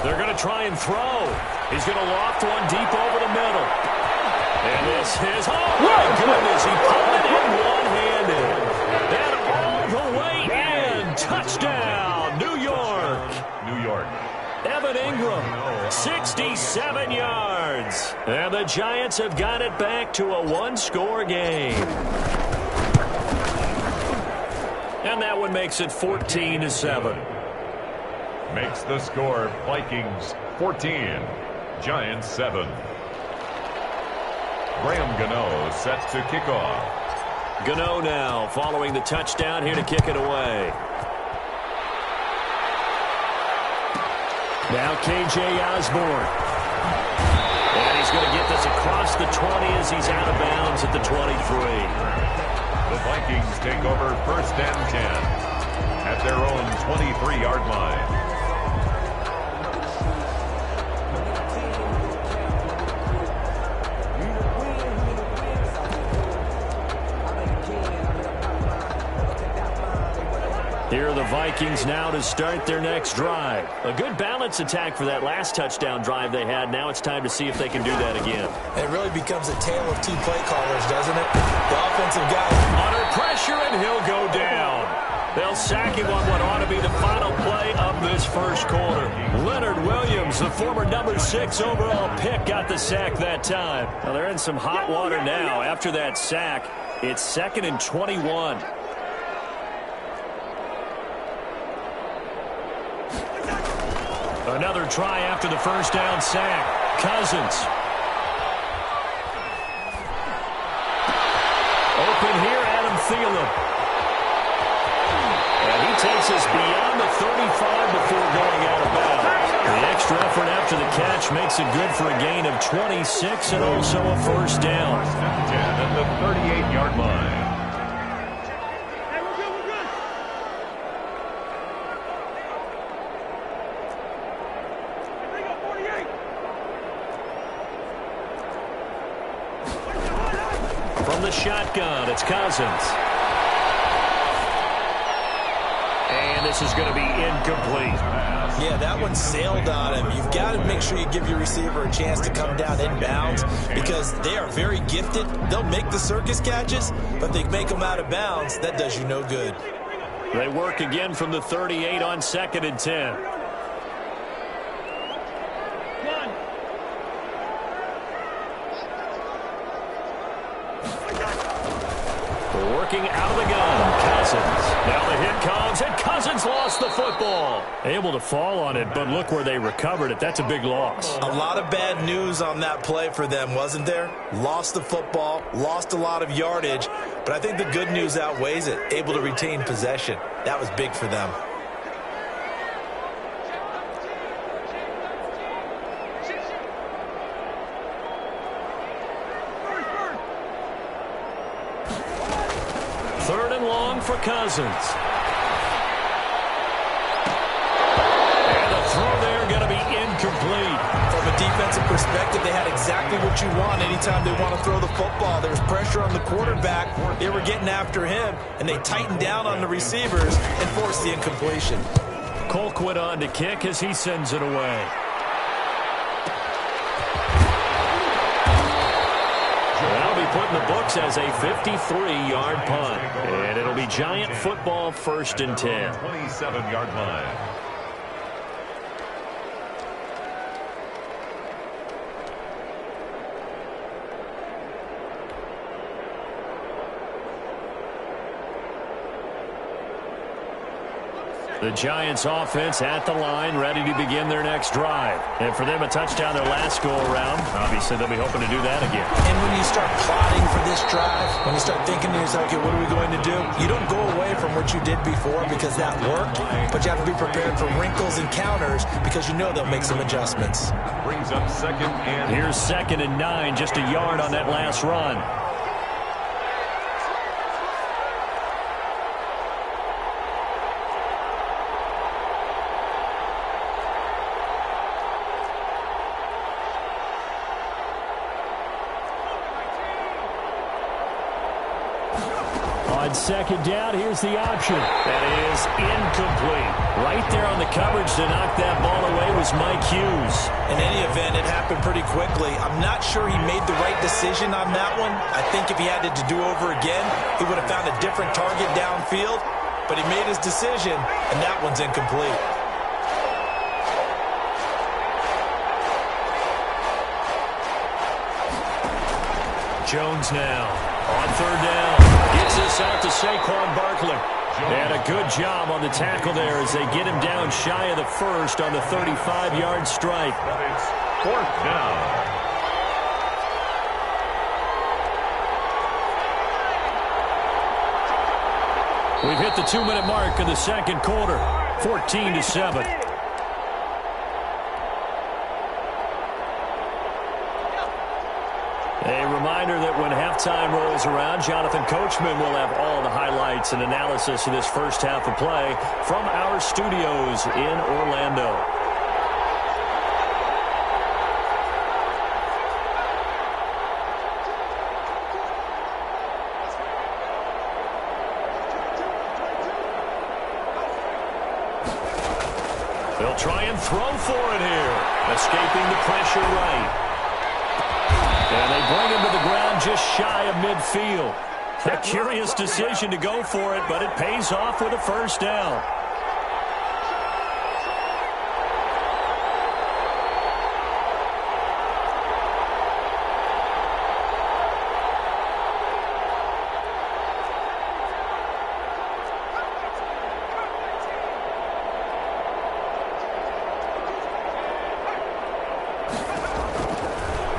They're going to try and throw. He's going to loft one deep over the middle. And this is, oh my goodness, he pulled it in one-handed. And all the way in. Touchdown, New York. New York. Evan Ingram, 67 yards. And the Giants have got it back to a 1-score game. And that one makes it 14-7. Makes the score Vikings 14, Giants 7. Graham Gano set to kick off. Gano now following the touchdown here to kick it away. Now K.J. Osborne. And he's going to get this across the 20 as he's out of bounds at the 23. The Vikings take over 1st and 10 at their own 23-yard line. Here are the Vikings now to start their next drive. A good balance attack for that last touchdown drive they had. Now it's time to see if they can do that again. It really becomes a tale of 2 play callers, doesn't it? The offensive guy under pressure, and he'll go down. They'll sack him on what ought to be the final play of this first quarter. Leonard Williams, the former number 6 overall pick, got the sack that time. Now they're in some hot water now. After that sack, it's 2nd and 21. Another try after the first down sack. Cousins. Open here, Adam Thielen. And he takes us beyond the 35 before going out of bounds. The extra effort after the catch makes it good for a gain of 26 and also a first down. 10 at the 38-yard line. The shotgun, it's Cousins. And this is going to be incomplete. Yeah, that one sailed on him. You've got to make sure you give your receiver a chance to come down inbounds because they are very gifted. They'll make the circus catches, but they make them out of bounds. That does you no good. They work again from the 38 on 2nd and 10. Working out of the gun, Cousins. Now the hit comes, and Cousins lost the football. Able to fall on it, but look where they recovered it. That's a big loss. A lot of bad news on that play for them, wasn't there? Lost the football, lost a lot of yardage, but I think the good news outweighs it. Able to retain possession. That was big for them. For Cousins. And the throw there going to be incomplete. From a defensive perspective, they had exactly what you want anytime they want to throw the football. There was pressure on the quarterback. They were getting after him, and they tightened down on the receivers and forced the incompletion. Colquitt on to kick as he sends it away. Put in the books as a 53-yard punt. And it'll be Giant football 1st and 10. 27-yard line. The Giants offense at the line, ready to begin their next drive. And for them, a touchdown their last go-around. Obviously, they'll be hoping to do that again. And when you start plotting for this drive, when you start thinking to yourself, okay, what are we going to do? You don't go away from what you did before because that worked, but you have to be prepared for wrinkles and counters because you know they'll make some adjustments. Brings up 2nd and... Here's 2nd and 9, just a yard on that last run. On 2nd down, here's the option. That is incomplete. Right there on the coverage to knock that ball away was Mike Hughes. In any event, it happened pretty quickly. I'm not sure he made the right decision on that one. I think if he had it to do over again, he would have found a different target downfield. But he made his decision, and that one's incomplete. Jones now on 3rd down. Gets this out to Saquon Barkley. And a good job on the tackle there as they get him down shy of the first on the 35-yard strike. It's 4th down. We've hit the 2-minute mark in the 2nd quarter. 14-7. A reminder that when halftime rolls around, Jonathan Coachman will have all the highlights and analysis of this first half of play from our studios in Orlando. They'll try and throw for it here. Escaping the pressure right. And they bring him to the ground just shy of midfield. A curious decision to go for it, but it pays off with a 1st down.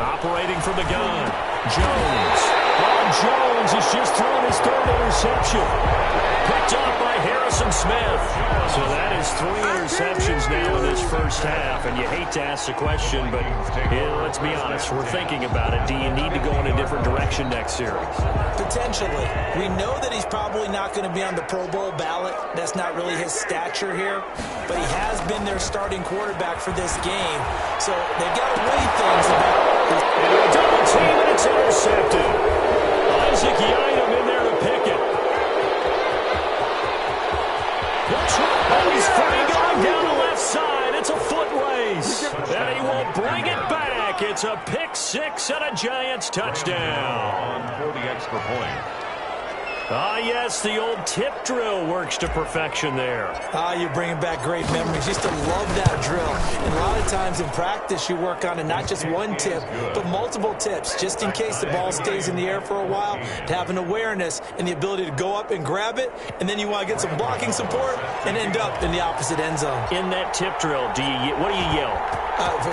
Operating from the gun, Jones. Jones has just thrown his 3rd interception. Picked up by Harrison Smith. So that is 3 interceptions now in this first half. And you hate to ask the question, but let's be honest. We're thinking about it. Do you need to go in a different direction next year? Potentially. We know that he's probably not going to be on the Pro Bowl ballot. That's not really his stature here. But he has been their starting quarterback for this game. So they've got to weigh things about. A double team, and it's intercepted. Isaac Yiadom in there to pick it. And he's free going down the left side. It's a foot race. And he will bring it back. It's a pick 6 and a Giants touchdown. For the extra point. Ah, yes, the old tip drill works to perfection there. You're bringing back great memories. Used to love that drill. And a lot of times in practice, you work on it, not just one tip, but multiple tips, just in case the ball stays in the air for a while, to have an awareness and the ability to go up and grab it, and then you want to get some blocking support and end up in the opposite end zone. In that tip drill, what do you yell?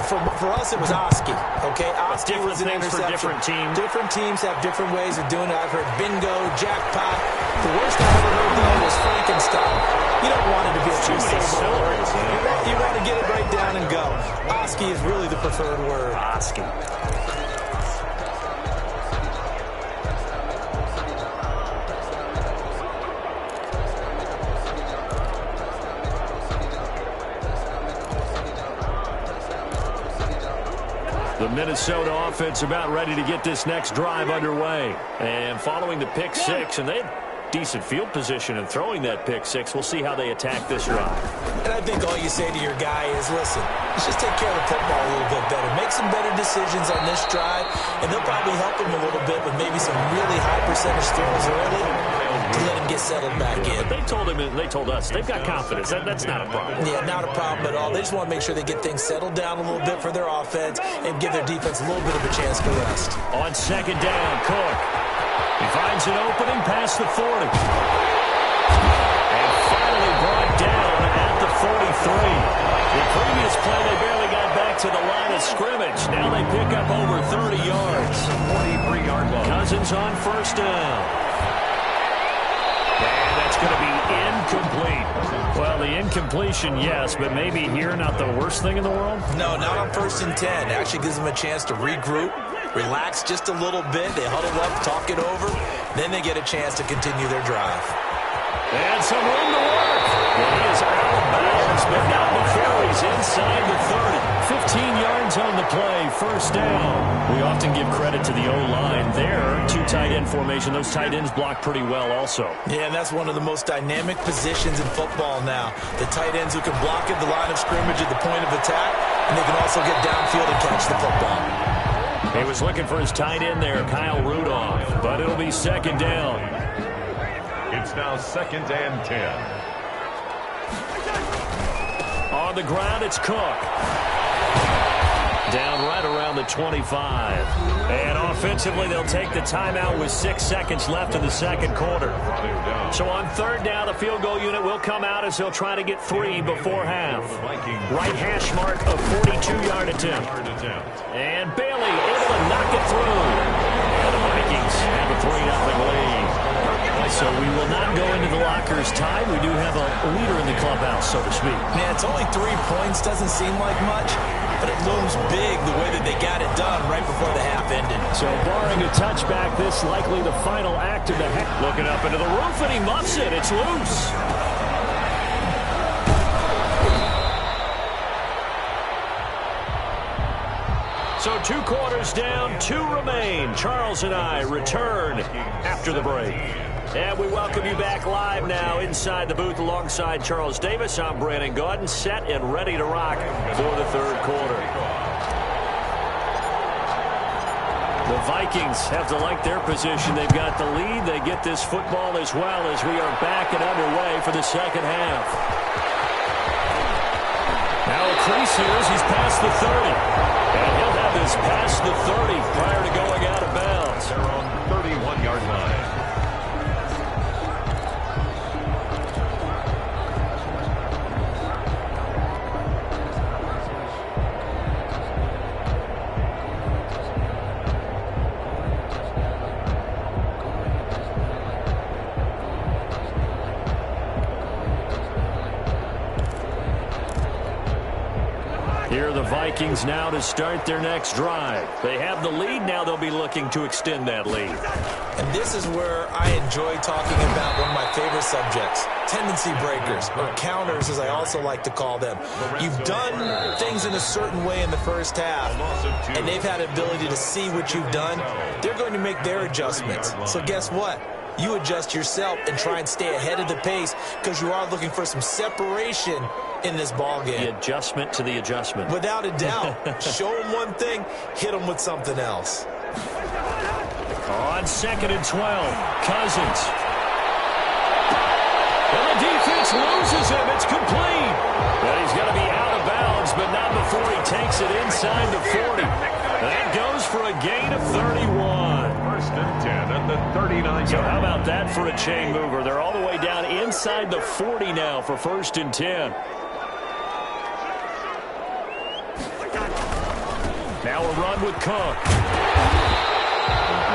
For us, it was Oski. Okay, Oski was an interception. For different teams. Different teams have different ways of doing it. I've heard bingo, jackpot. The worst I've ever heard, though, was Frankenstein. You don't want it to be a two-syllable word. You want to get it right down and go. Oski is really the preferred word. Oski. The Minnesota offense about ready to get this next drive underway. And following the pick 6, and they have decent field position in throwing that pick 6. We'll see how they attack this drive. And I think all you say to your guy is, listen, let's just take care of the football a little bit better. Make some better decisions on this drive, and they'll probably help him a little bit with maybe some really high percentage throws early to let him get settled back in. But they told us, they've got confidence. That's not a problem. Yeah, not a problem at all. They just want to make sure they get things settled down a little bit for their offense and give their defense a little bit of a chance to rest. On 2nd down, Cook. He finds an opening past the 40. And finally brought down The previous play, they barely got back to the line of scrimmage. Now they pick up over 30 yards. 43-yard line. Cousins on first down. And that's going to be incomplete. Well, the incompletion, yes, but maybe here not the worst thing in the world? No, not on 1st and 10. It actually gives them a chance to regroup, relax just a little bit. They huddle up, talk it over. Then they get a chance to continue their drive. And some room to work. Well, he is out of bounds, but not before he's inside the 30. 15 yards on the play, first down. We often give credit to the O-line there. 2 tight end formation. Those tight ends block pretty well also. Yeah, and that's one of the most dynamic positions in football now. The tight ends who can block at the line of scrimmage at the point of attack, and they can also get downfield and catch the football. He was looking for his tight end there, Kyle Rudolph, but it'll be second down. It's now 2nd and 10. On the ground, it's Cook. Down right around the 25. And offensively, they'll take the timeout with 6 seconds left in the second quarter. So on 3rd down, the field goal unit will come out as they'll try to get 3 before half. Right hash mark, a 42-yard attempt. And Bailey able to knock it through. And the Vikings have a 3-0 lead. So we will not go into the lockers tied. We do have a leader in the clubhouse, so to speak. Man, it's only 3 points. Doesn't seem like much, but it looms big the way that they got it done right before the half ended. So barring a touchback, this likely the final act of the half. Looking up into the roof, and he muffs it. It's loose. So 2 quarters down, 2 remain. Charles and I return after the break. And we welcome you back live now inside the booth alongside Charles Davis. I'm Brandon Gaudin, set and ready to rock for the 3rd quarter. The Vikings have to like their position. They've got the lead. They get this football as well as we are back and underway for the second half. Now a crease here as he's past the 30. And he'll have this past the 30 prior to going out of bounds. They're on 31-yard line. Here are the Vikings now to start their next drive. They have the lead. Now they'll be looking to extend that lead. And this is where I enjoy talking about one of my favorite subjects, tendency breakers, or counters as I also like to call them. You've done things in a certain way in the first half, and they've had the ability to see what you've done. They're going to make their adjustments. So guess what? You adjust yourself and try and stay ahead of the pace because you are looking for some separation in this ball game. The adjustment to the adjustment. Without a doubt. Show them one thing, hit them with something else. On 2nd and 12, Cousins. And the defense loses him. It's complete. Well, he's going to be out of bounds, but not before he takes it inside the 40. That goes for a gain of 31. 1st and 10 at the 39. So how about that for a chain mover? They're all the way down inside the 40 now for 1st and 10. Now a run with Cook.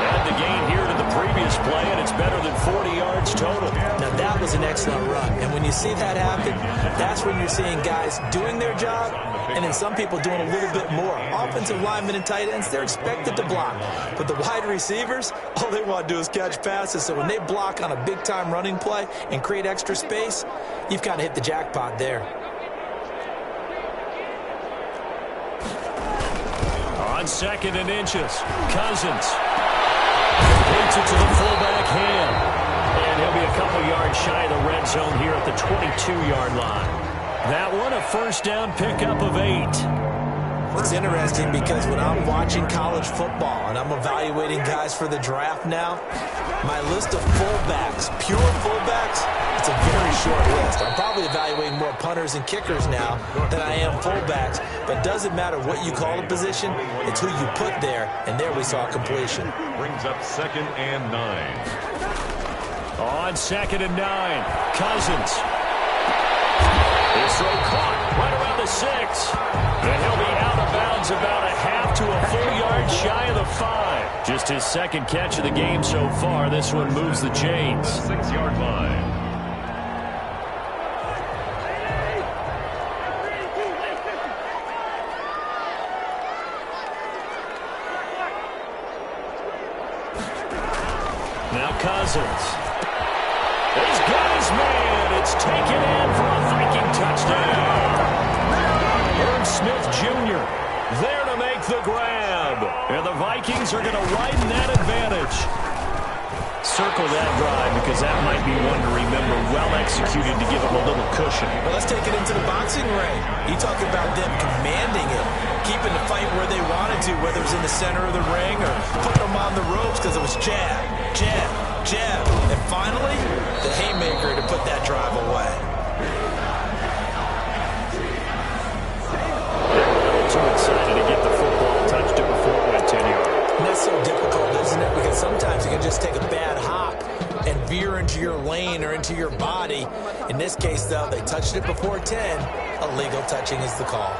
And the gain here to the previous play, and it's better than 40 yards total. Now that was an excellent run. And when you see that happen, that's when you're seeing guys doing their job, and then some people doing a little bit more. Offensive linemen and tight ends, they're expected to block. But the wide receivers, all they want to do is catch passes. So when they block on a big-time running play and create extra space, you've got to hit the jackpot there. On 2nd and inches, Cousins completes it to the fullback hand. And he'll be a couple yards shy of the red zone here at the 22-yard line. That one a 1st down pickup of 8. It's interesting because when I'm watching college football and I'm evaluating guys for the draft now, my list of fullbacks, pure fullbacks, it's a very short list. I'm probably evaluating more punters and kickers now than I am fullbacks, but it doesn't matter what you call a position, it's who you put there, and there we saw completion. Brings up 2nd and 9. On 2nd and 9, Cousins. This throw caught right around the 6. And he'll be out of bounds about a half to a full yard shy of the 5. Just his second catch of the game so far. This one moves the chains. The 6-yard line. Now Cousins. He's got his man. It's taken in for a Viking touchdown. Herb Smith Jr. there to make the grab. And the Vikings are going to widen that advantage. Circle that drive because that might be one to remember. Well executed to give them a little cushion. Well, let's take it into the boxing ring. You talk about them commanding it, keeping the fight where they wanted to, whether it was in the center of the ring or putting them on the ropes because it was jab, jab, jab. And finally, the haymaker to put that drive away. Too excited to get the football touched it before it went 10 yards. And that's so difficult, isn't it? Because sometimes you can just take a bad hop and veer into your lane or into your body. In this case, though, they touched it before 10. Illegal touching is the call.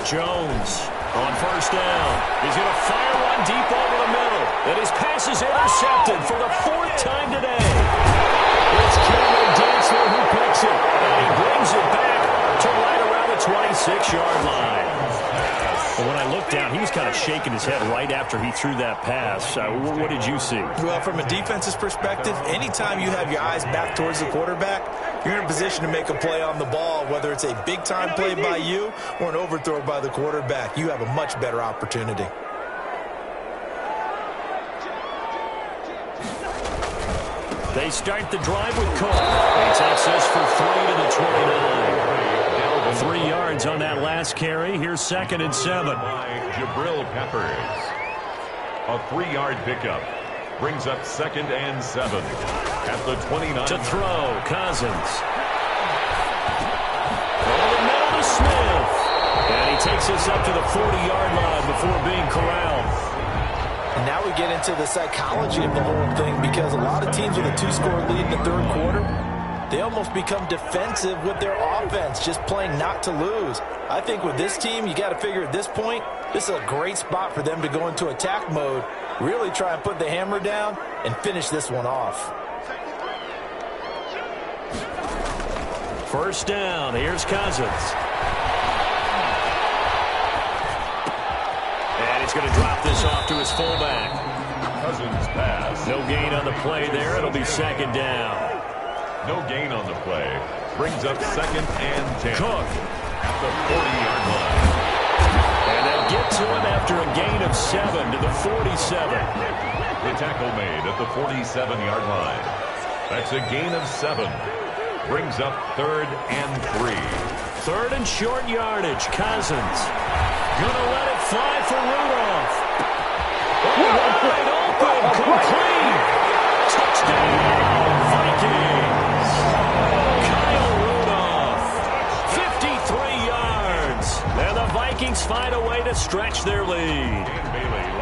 Jones on first down. He's going to fire one deep over the middle. And his pass is intercepted for the 4th time today. It's Cameron Dantzler who picks it. And he brings it back to right around the 26-yard line. And when I looked down, he was kind of shaking his head right after he threw that pass. What did you see? Well, from a defense's perspective, anytime you have your eyes back towards the quarterback, you're in a position to make a play on the ball, whether it's a big-time play by you or an overthrow by the quarterback. You have a much better opportunity. They start the drive with Cook. He takes this for 3 to the 29. 3 yards on that last carry. Here's 2nd and 7. Jabril Peppers. A 3-yard pickup. Brings up 2nd and 7. At the 29. To throw, Cousins. Over the middle to Smith. And he takes us up to the 40-yard line before being corralled. And now we get into the psychology of the whole thing, because a lot of teams with a 2-score lead in the 3rd quarter, they almost become defensive with their offense, just playing not to lose. I think with this team, you got to figure at this point, this is a great spot for them to go into attack mode, really try and put the hammer down and finish this one off. First down, here's Cousins. And he's going to drop this off to his fullback. Cousins pass. No gain on the play there. It'll be 2nd down. No gain on the play. Brings up 2nd and 10. Cook. At the 40-yard line. And they'll get to him after a gain of 7 to the 47. The tackle made at the 47-yard line. That's a gain of 7. Brings up 3rd and 3. 3rd and short yardage. Cousins. Gonna let it fly for Rudolph. Wide open. Complete. Touchdown. Vikings. Kyle Rudolph. 53 yards. And the Vikings find a way to stretch their lead.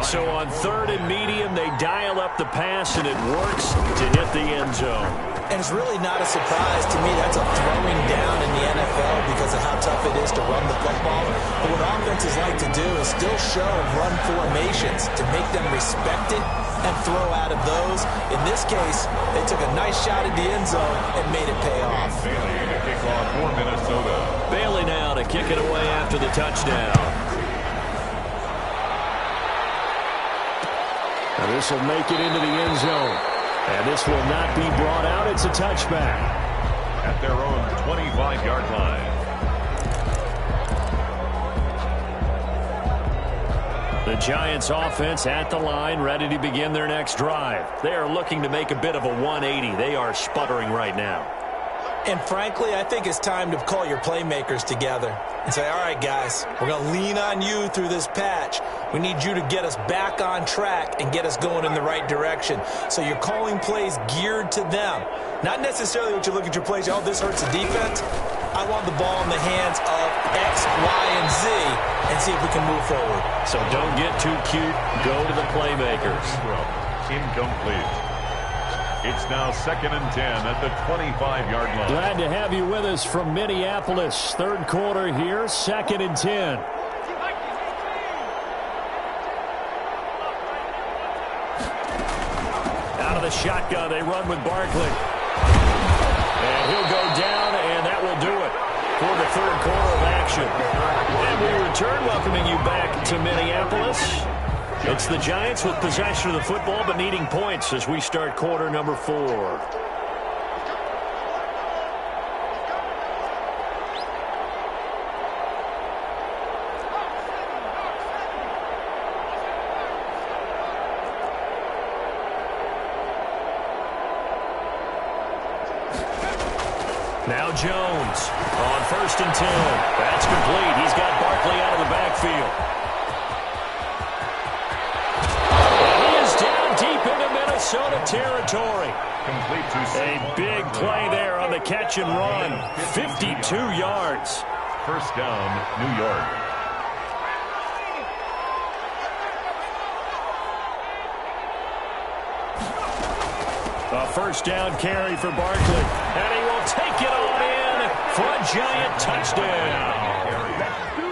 So on 3rd and medium, they dial up the pass, and it works to hit the end zone. And it's really not a surprise to me. That's a throwing down in the NFL because of how tough it is to run the football. But what offenses like to do is still show run formations to make them respect it and throw out of those. In this case, they took a nice shot at the end zone and made it pay off. Bailey to kick off for Minnesota. Bailey now to kick it away after the touchdown. And this will make it into the end zone. And this will not be brought out. It's a touchback. At their own 25-yard line. The Giants offense at the line, ready to begin their next drive. They are looking to make a bit of a 180. They are sputtering right now. And frankly, I think it's time to call your playmakers together. and say, all right, guys, we're going to lean on you through this patch. We need you to get us back on track and get us going in the right direction. So you're calling plays geared to them. Not necessarily what you look at your plays, oh, this hurts the defense. I want the ball in the hands of X, Y, and Z and see if we can move forward. So don't get too cute. Go to the playmakers. Incomplete. It's now 2nd and 10 at the 25-yard line. Glad to have you with us from Minneapolis. Third quarter here, 2nd and 10. Out of the shotgun, they run with Barkley. And he'll go down, and that will do it for the third quarter of action. And we return, welcoming you back to Minneapolis. It's the Giants with possession of the football, but needing points as we start quarter number 4. Now Jones on 1st and 10. That's complete. He's got Barkley out of the backfield. And he is down deep into Minnesota territory. Complete to a big play there on the catch and run. 52 yards. First down, New York. A first down carry for Barkley. And he will take it on in for a Giant touchdown.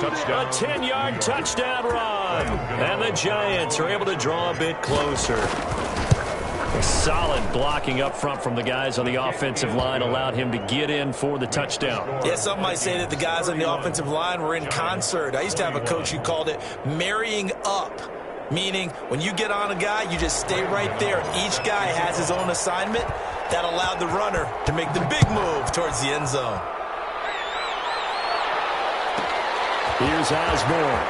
Touchdown. A 10-yard touchdown run. And the Giants are able to draw a bit closer. A solid blocking up front from the guys on the offensive line allowed him to get in for the touchdown. Yeah, some might say that the guys on the offensive line were in concert. I used to have a coach who called it marrying up. Meaning, when you get on a guy, you just stay right there. Each guy has his own assignment. That allowed the runner to make the big move towards the end zone. Here's Osborne.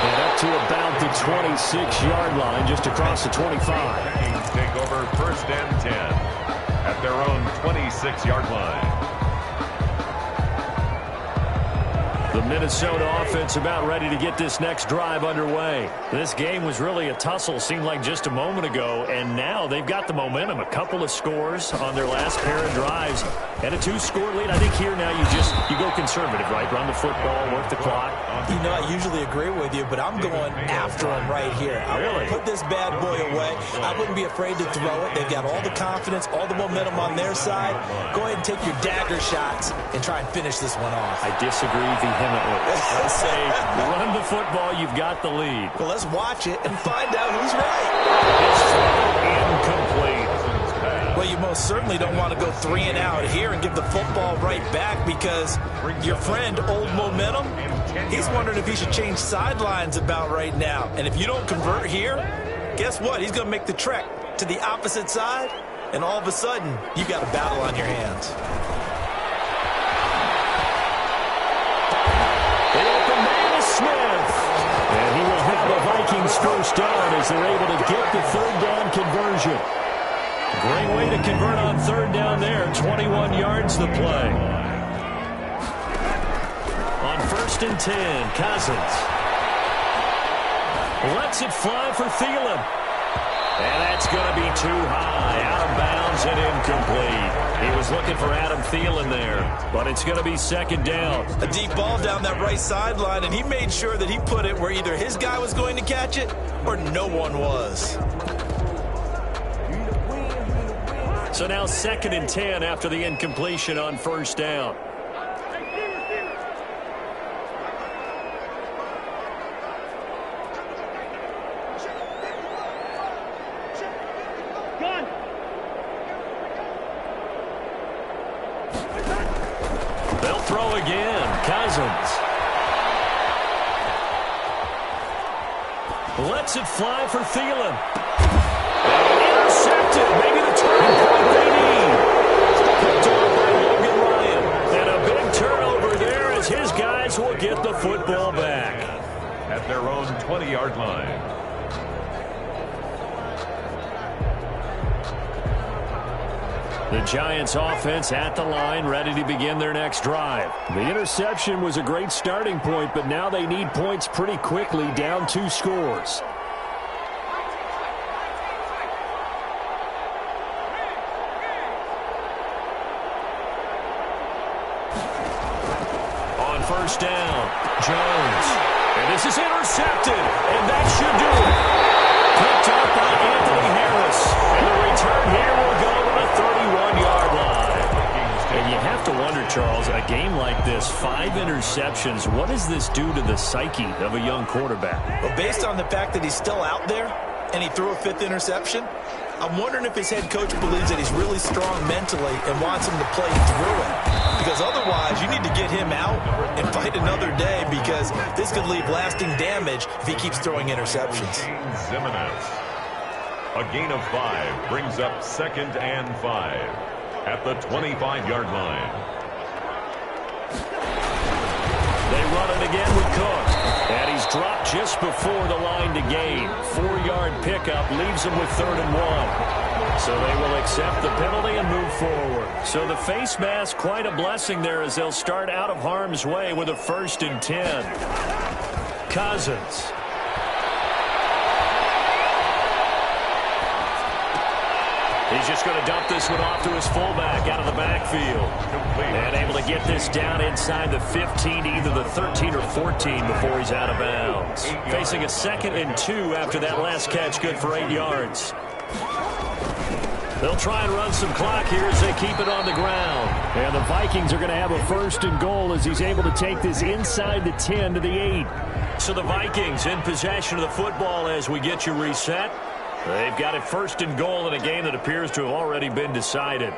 And up to about the 26-yard line, just across the 25. Take over 1st and 10 at their own 26-yard line. The Minnesota offense about ready to get this next drive underway. This game was really a tussle, seemed like just a moment ago, and now they've got the momentum. A couple of scores on their last pair of drives and a 2-score lead. I think here now you go conservative, right? Run the football, work the clock. You know, I usually agree with you, but I'm going after him right here. I want to put this bad boy away. I wouldn't be afraid to throw it. They've got all the confidence, all the momentum on their side. Go ahead and take your dagger shots and try and finish this one off. I disagree vehemently. Let's say run the football, you've got the lead. Well, let's watch it and find out who's right. It's incomplete. Well, you most certainly don't want to go 3 and out here and give the football right back because your friend, Old Momentum, he's wondering if he should change sidelines about right now. And if you don't convert here, guess what? He's going to make the trek to the opposite side, and all of a sudden, you got a battle on your hands. Smith. And he will have the Vikings first down as they're able to get the third down conversion. Great way to convert on third down there. 21 yards the play. On 1st and 10, Cousins lets it fly for Thielen. And that's going to be too high. Out of bounds and incomplete. He was looking for Adam Thielen there, but it's going to be 2nd down. A deep ball down that right sideline, and he made sure that he put it where either his guy was going to catch it or no one was. So now 2nd and 10 after the incompletion on 1st down. They'll throw again. Cousins lets it fly for Thielen. Intercepted. Maybe the turning point they need. Picked off by Logan Ryan. And a big turnover there as his guys will get the football back. At their own 20-yard line. The Giants offense at the line, ready to begin their next drive. The interception was a great starting point, but now they need points pretty quickly, down 2 scores. On first down, Jones. And this is intercepted, and that should do it. Picked up by Anthony Harris. And the return here will go to the 31-yard line. And you have to wonder, Charles, a game like this, 5 interceptions, what does this do to the psyche of a young quarterback? Well, based on the fact that he's still out there and he threw a 5th interception, I'm wondering if his head coach believes that he's really strong mentally and wants him to play through it. Because otherwise, you need to get him out and fight another day, because this could leave lasting damage if he keeps throwing interceptions. A gain of 5 brings up 2nd and 5 at the 25-yard line. They run it again with Cook. And he's dropped just before the line to gain. 4-yard pickup leaves him with 3rd and 1. So they will accept the penalty and move forward. So the face mask, quite a blessing there, as they'll start out of harm's way with a 1st and 10. Cousins. He's just going to dump this one off to his fullback out of the backfield. And able to get this down inside the 15, either the 13 or 14 before he's out of bounds. Facing a 2nd and 2 after that last catch, good for 8 yards. They'll try and run some clock here as they keep it on the ground. And the Vikings are going to have a 1st and goal as he's able to take this inside the 10 to the 8. So the Vikings in possession of the football as we get you reset. They've got it 1st and goal in a game that appears to have already been decided.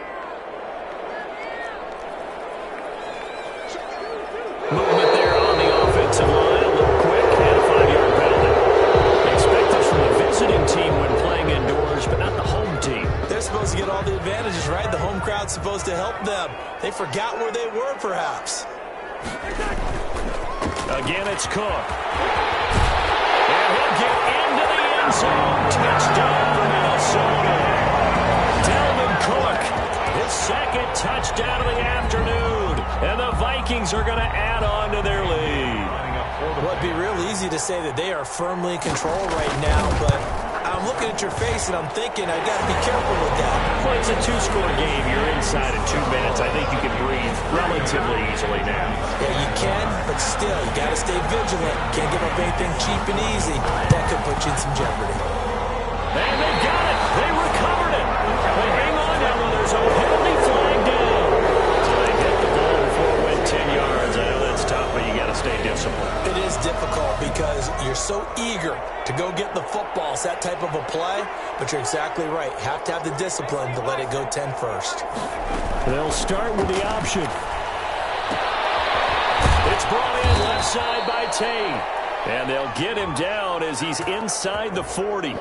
Movement there on the offensive line. A little quick and a 5-yard penalty. Expect this from the visiting team when playing indoors, but not the home team. They're supposed to get all the advantages, right? The home crowd's supposed to help them. They forgot where they were, perhaps. Again, it's Cook. And he'll get into the end zone. Touchdown for Minnesota. Dalvin Cook, his 2nd touchdown of the afternoon. And the Vikings are going to add on to their lead. Well, it'd be real easy to say that they are firmly in control right now, but I'm looking at your face and I'm thinking I got to be careful with that. Well, it's a 2-score game. You're inside in 2 minutes. I think you can breathe relatively easily now. Yeah, you can, but still, you got to stay vigilant. Can't give up anything cheap and easy. That could put you in some jeopardy. And they got it. They recovered it. They hang on now when there's a penalty flag down. So they hit the goal before it went 10 yards. I know that's tough, but you got to stay disciplined. It is difficult because you're so eager to go get the football. It's that type of a play, but you're exactly right. Have to have the discipline to let it go 10 first. They'll start with the option. It's brought in left side by Tate. And they'll get him down as he's inside the 40.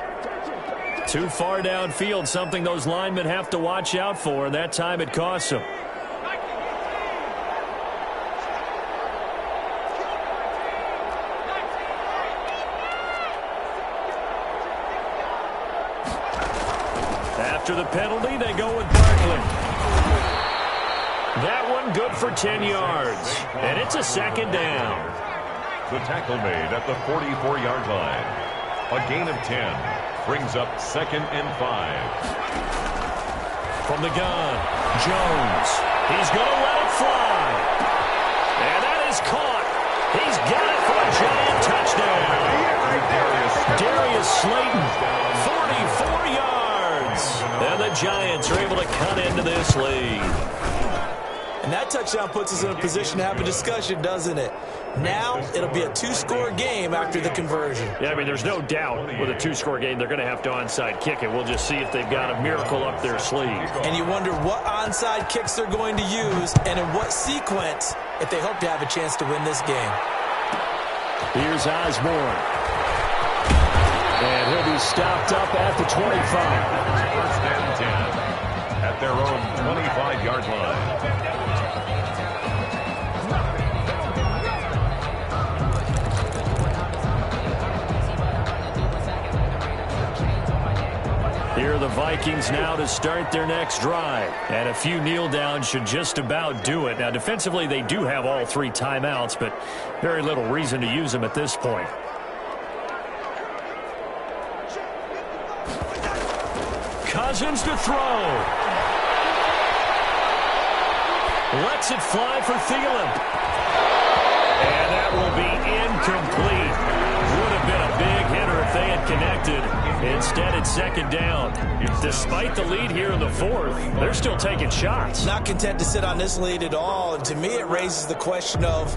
Too far downfield, something those linemen have to watch out for, and that time it costs them. After the penalty, they go with Barkley. That one good for 10 yards, and it's a 2nd down. The tackle made at the 44-yard line. A gain of 10 brings up 2nd and 5. From the gun, Jones. He's going to let it fly. And that is caught. He's got it for a giant touchdown. Darius Slayton, 44 yards. And the Giants are able to cut into this lead. And that touchdown puts us in a position to have a discussion, doesn't it? Now, it'll be a 2-score game after the conversion. Yeah, I mean, there's no doubt with a 2-score game, they're going to have to onside kick it. We'll just see if they've got a miracle up their sleeve. And you wonder what onside kicks they're going to use and in what sequence if they hope to have a chance to win this game. Here's Osborne. And he'll be stopped up at the 25. 1st and 10 at their own 25-yard line. Here are the Vikings now to start their next drive. And a few kneel downs should just about do it. Now, defensively, they do have all 3 timeouts, but very little reason to use them at this point. Cousins to throw. Lets it fly for Thielen. And that will be incomplete. Would have been a big hitter if they had connected. Instead, it's second down. Despite the lead here in the 4th, they're still taking shots. Not content to sit on this lead at all. And to me, it raises the question of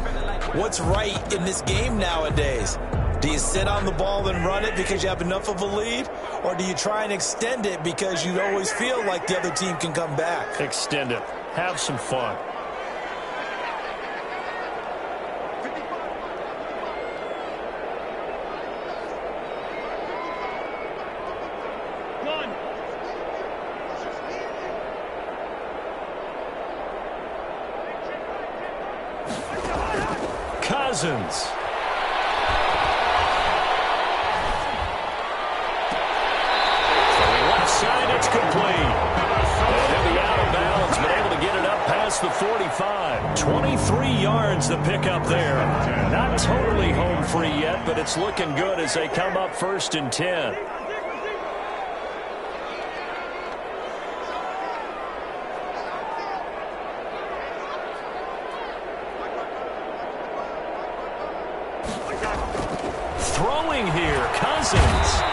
what's right in this game nowadays. Do you sit on the ball and run it because you have enough of a lead? Or do you try and extend it because you always feel like the other team can come back? Extend it. Have some fun. Cousins. It's complete. And he'll be out of bounds, but able to get it up past the 45. 23 yards the pickup there. Not totally home free yet, but it's looking good as they come up 1st and 10. Throwing here, Cousins.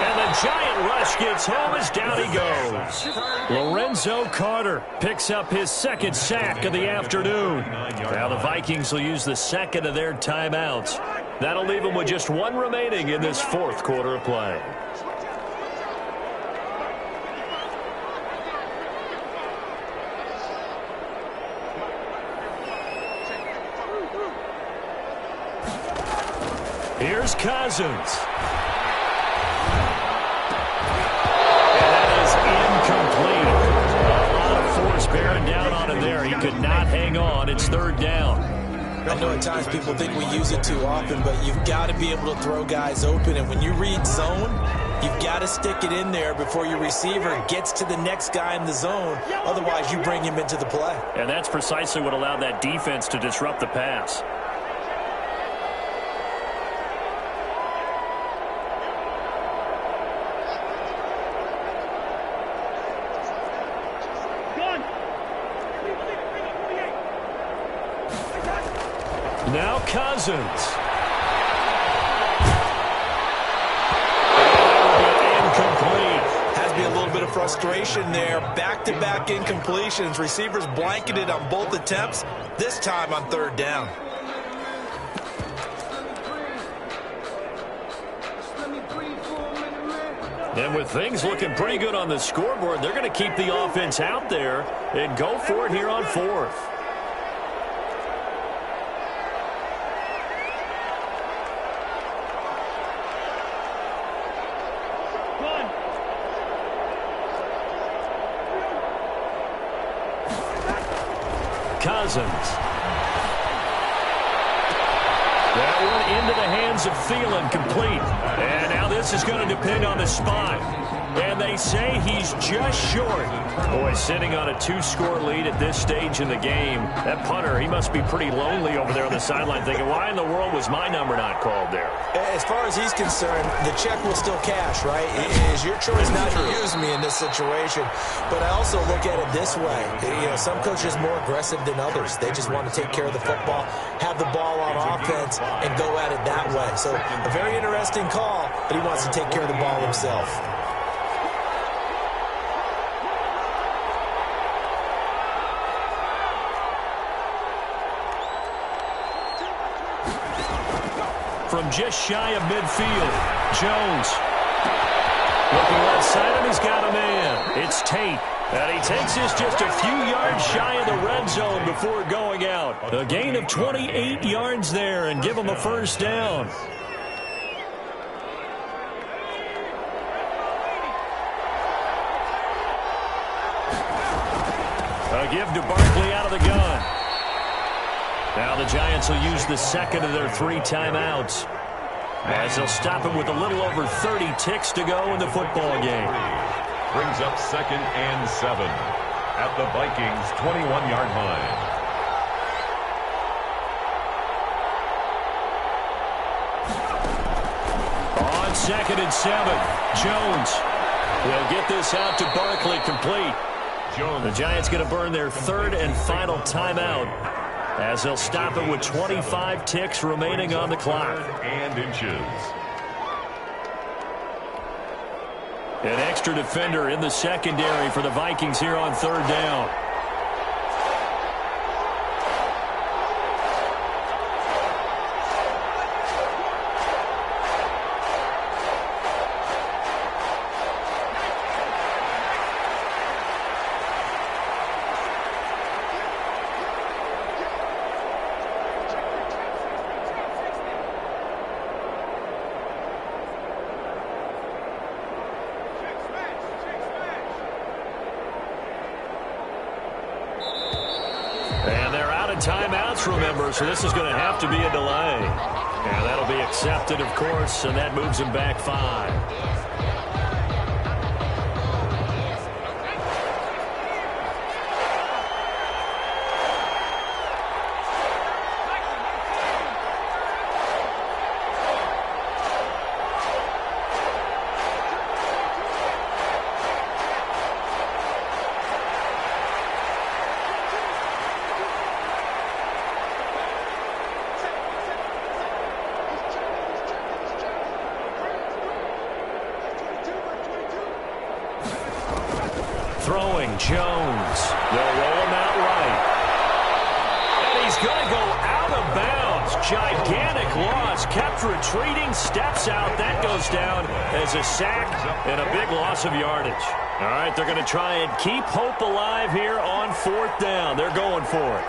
And the giant rush gets home as down he goes. Lorenzo Carter picks up his 2nd sack of the afternoon. Now the Vikings will use the 2nd of their timeouts. That'll leave them with just 1 remaining in this 4th quarter of play. Here's Cousins. And that is incomplete. A lot of force bearing down on him there. He could not hang on. It's 3rd down. I know at times people think we use it too often, but you've got to be able to throw guys open. And when you read zone, you've got to stick it in there before your receiver gets to the next guy in the zone. Otherwise, you bring him into the play. And that's precisely what allowed that defense to disrupt the pass. Now Cousins. Incomplete. Has to be a little bit of frustration there. Back-to-back incompletions. Receivers blanketed on both attempts, this time on 3rd down. And with things looking pretty good on the scoreboard, they're going to keep the offense out there and go for it here on 4th. Cousins. That one into the hands of Thielen, complete. And now this is going to depend on the spot. And they say he's just short. Boy, sitting on a 2-score lead at this stage in the game. That punter, he must be pretty lonely over there on the sideline thinking, why in the world was my number not called there? As far as he's concerned, the check will still cash, right? It is your choice not to use me in this situation. But I also look at it this way. You know, some coaches are more aggressive than others. They just want to take care of the football, have the ball on offense, and go at it that way. So a very interesting call, but he wants to take care of the ball himself. From just shy of midfield, Jones. Looking left side him, he's got a man. It's Tate. And he takes this just a few yards shy of the red zone before going out. A gain of 28 yards there and give him a 1st down. A give to Barkley out of the gun. Now the Giants will use the 2nd of their 3 timeouts, as they'll stop him with a little over 30 ticks to go in the football game. brings up 2nd and 7 at the Vikings' 21-yard line. On 2nd and 7, Jones will get this out to Barkley, complete. The Giants going to burn their 3rd and final timeout as they'll stop it with 25 ticks remaining on the clock. 3rd and inches. An extra defender in the secondary for the Vikings here on 3rd down. Timeouts, remember, so this is going to have to be a delay. And that'll be accepted, of course, and that moves him back 5. Throwing, Jones. They'll roll him out right. And he's going to go out of bounds. Gigantic loss. Kept retreating. Steps out. That goes down as a sack and a big loss of yardage. All right, they're going to try and keep hope alive here on 4th down. They're going for it.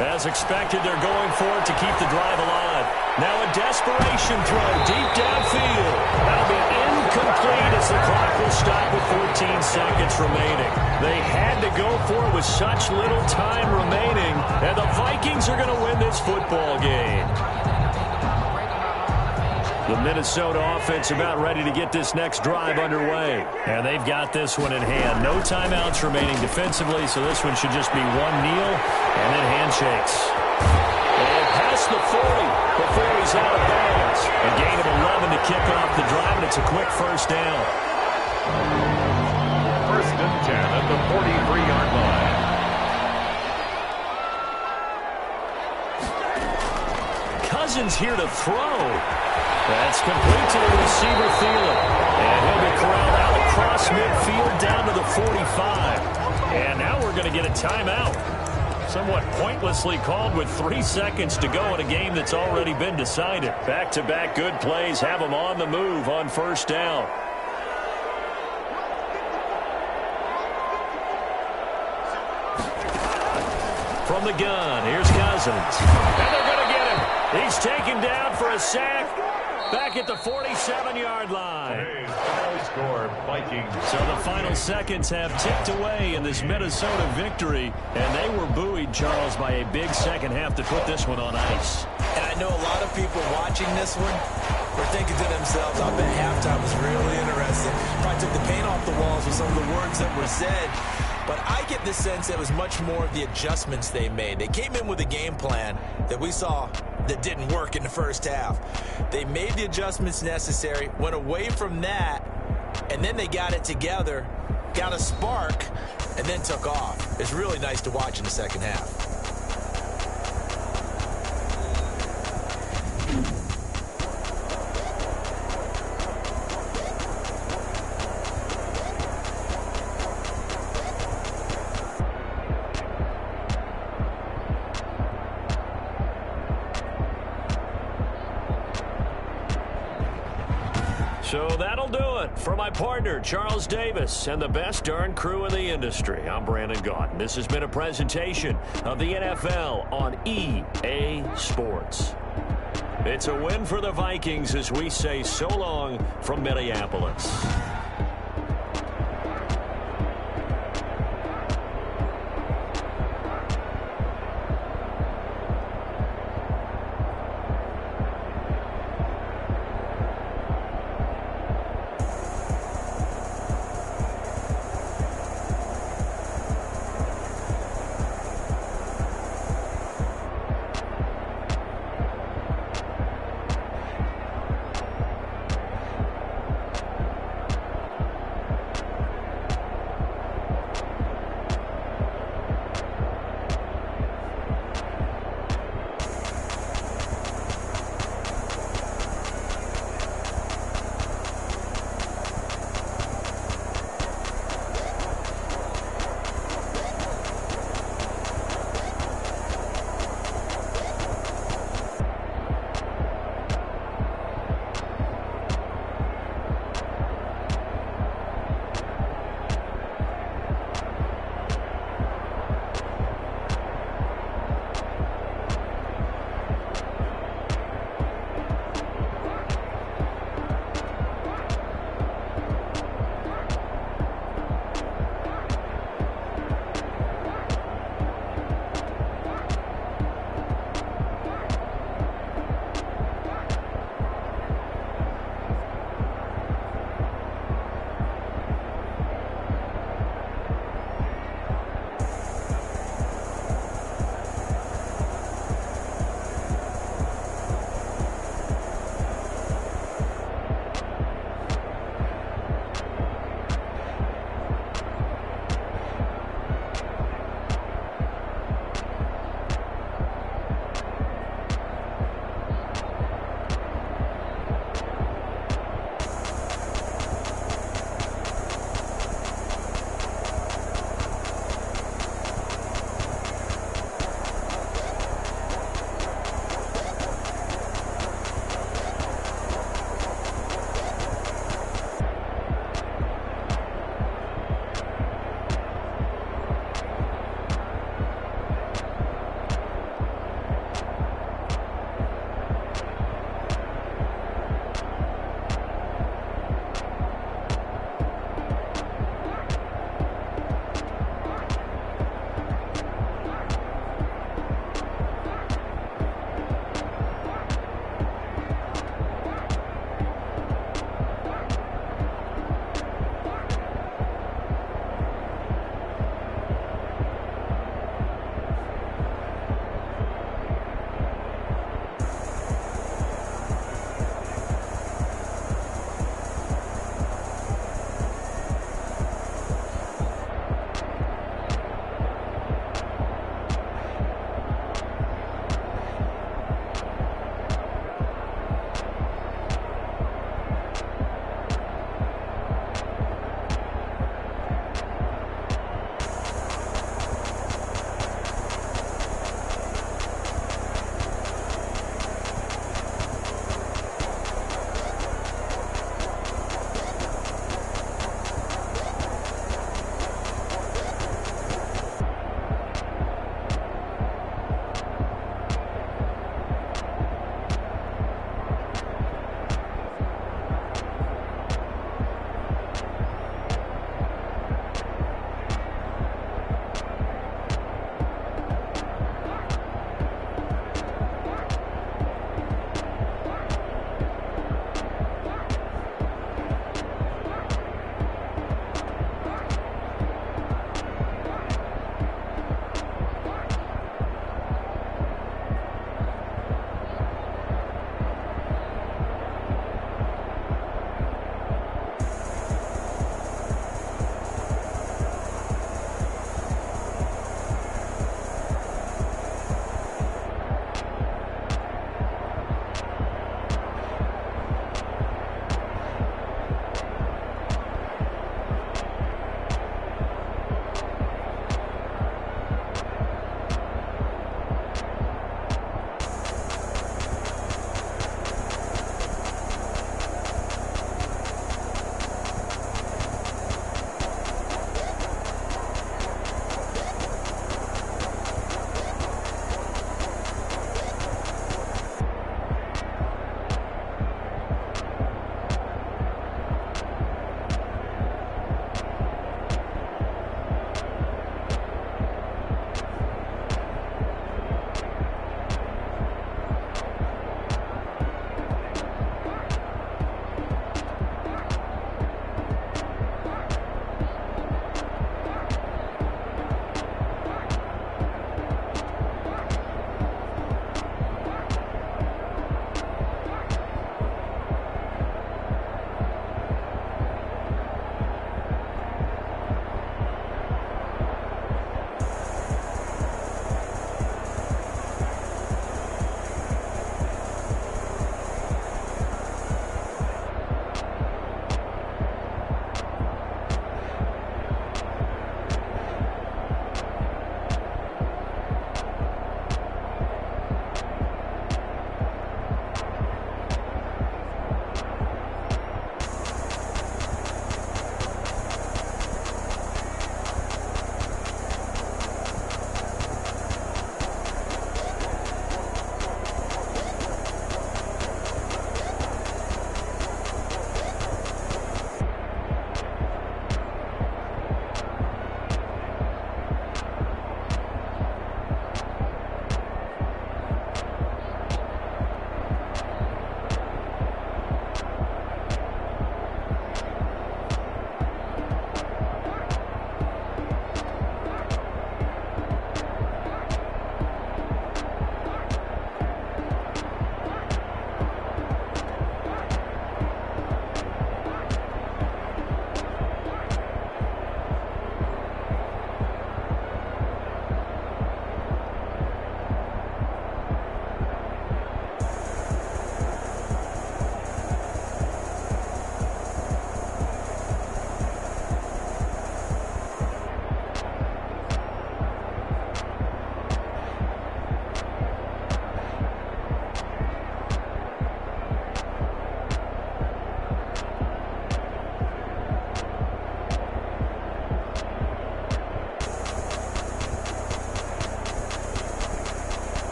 As expected, they're going for it to keep the drive alive. Now a desperation throw deep downfield. That'll be incomplete as the clock will stop with 14 seconds remaining. They had to go for it with such little time remaining, and the Vikings are going to win this football game. The Minnesota offense about ready to get this next drive underway. And they've got this one in hand. No timeouts remaining defensively, so this one should just be one kneel and then handshakes. And past the 40 before he's out of bounds. A gain of 11 to kick off the drive, and it's a quick 1st down. 1st and 10 at the 43-yard line. Cousins here to throw. That's complete to the receiver, Thielen. And he'll be corralled out across midfield down to the 45. And now we're going to get a timeout. Somewhat pointlessly called with 3 seconds to go in a game that's already been decided. Back-to-back good plays have them on the move on 1st down. From the gun, here's Cousins. And they're going to get him. He's taken down for a sack. Back at the 47-yard line. Score, Vikings. So the final seconds have ticked away in this Minnesota victory, and they were buoyed, Charles, by a big second half to put this one on ice. And I know a lot of people watching this one were thinking to themselves, I bet halftime was really interesting. Probably took the paint off the walls with some of the words that were said. But I get the sense it was much more of the adjustments they made. They came in with a game plan that we saw that didn't work in the first half. They made the adjustments necessary, went away from that, and then they got it together, got a spark, and then took off. It's really nice to watch in the second half. So that'll do it for my partner, Charles Davis, and the best darn crew in the industry. I'm Brandon Gaudin. This has been a presentation of the NFL on EA Sports. It's a win for the Vikings as we say so long from Minneapolis.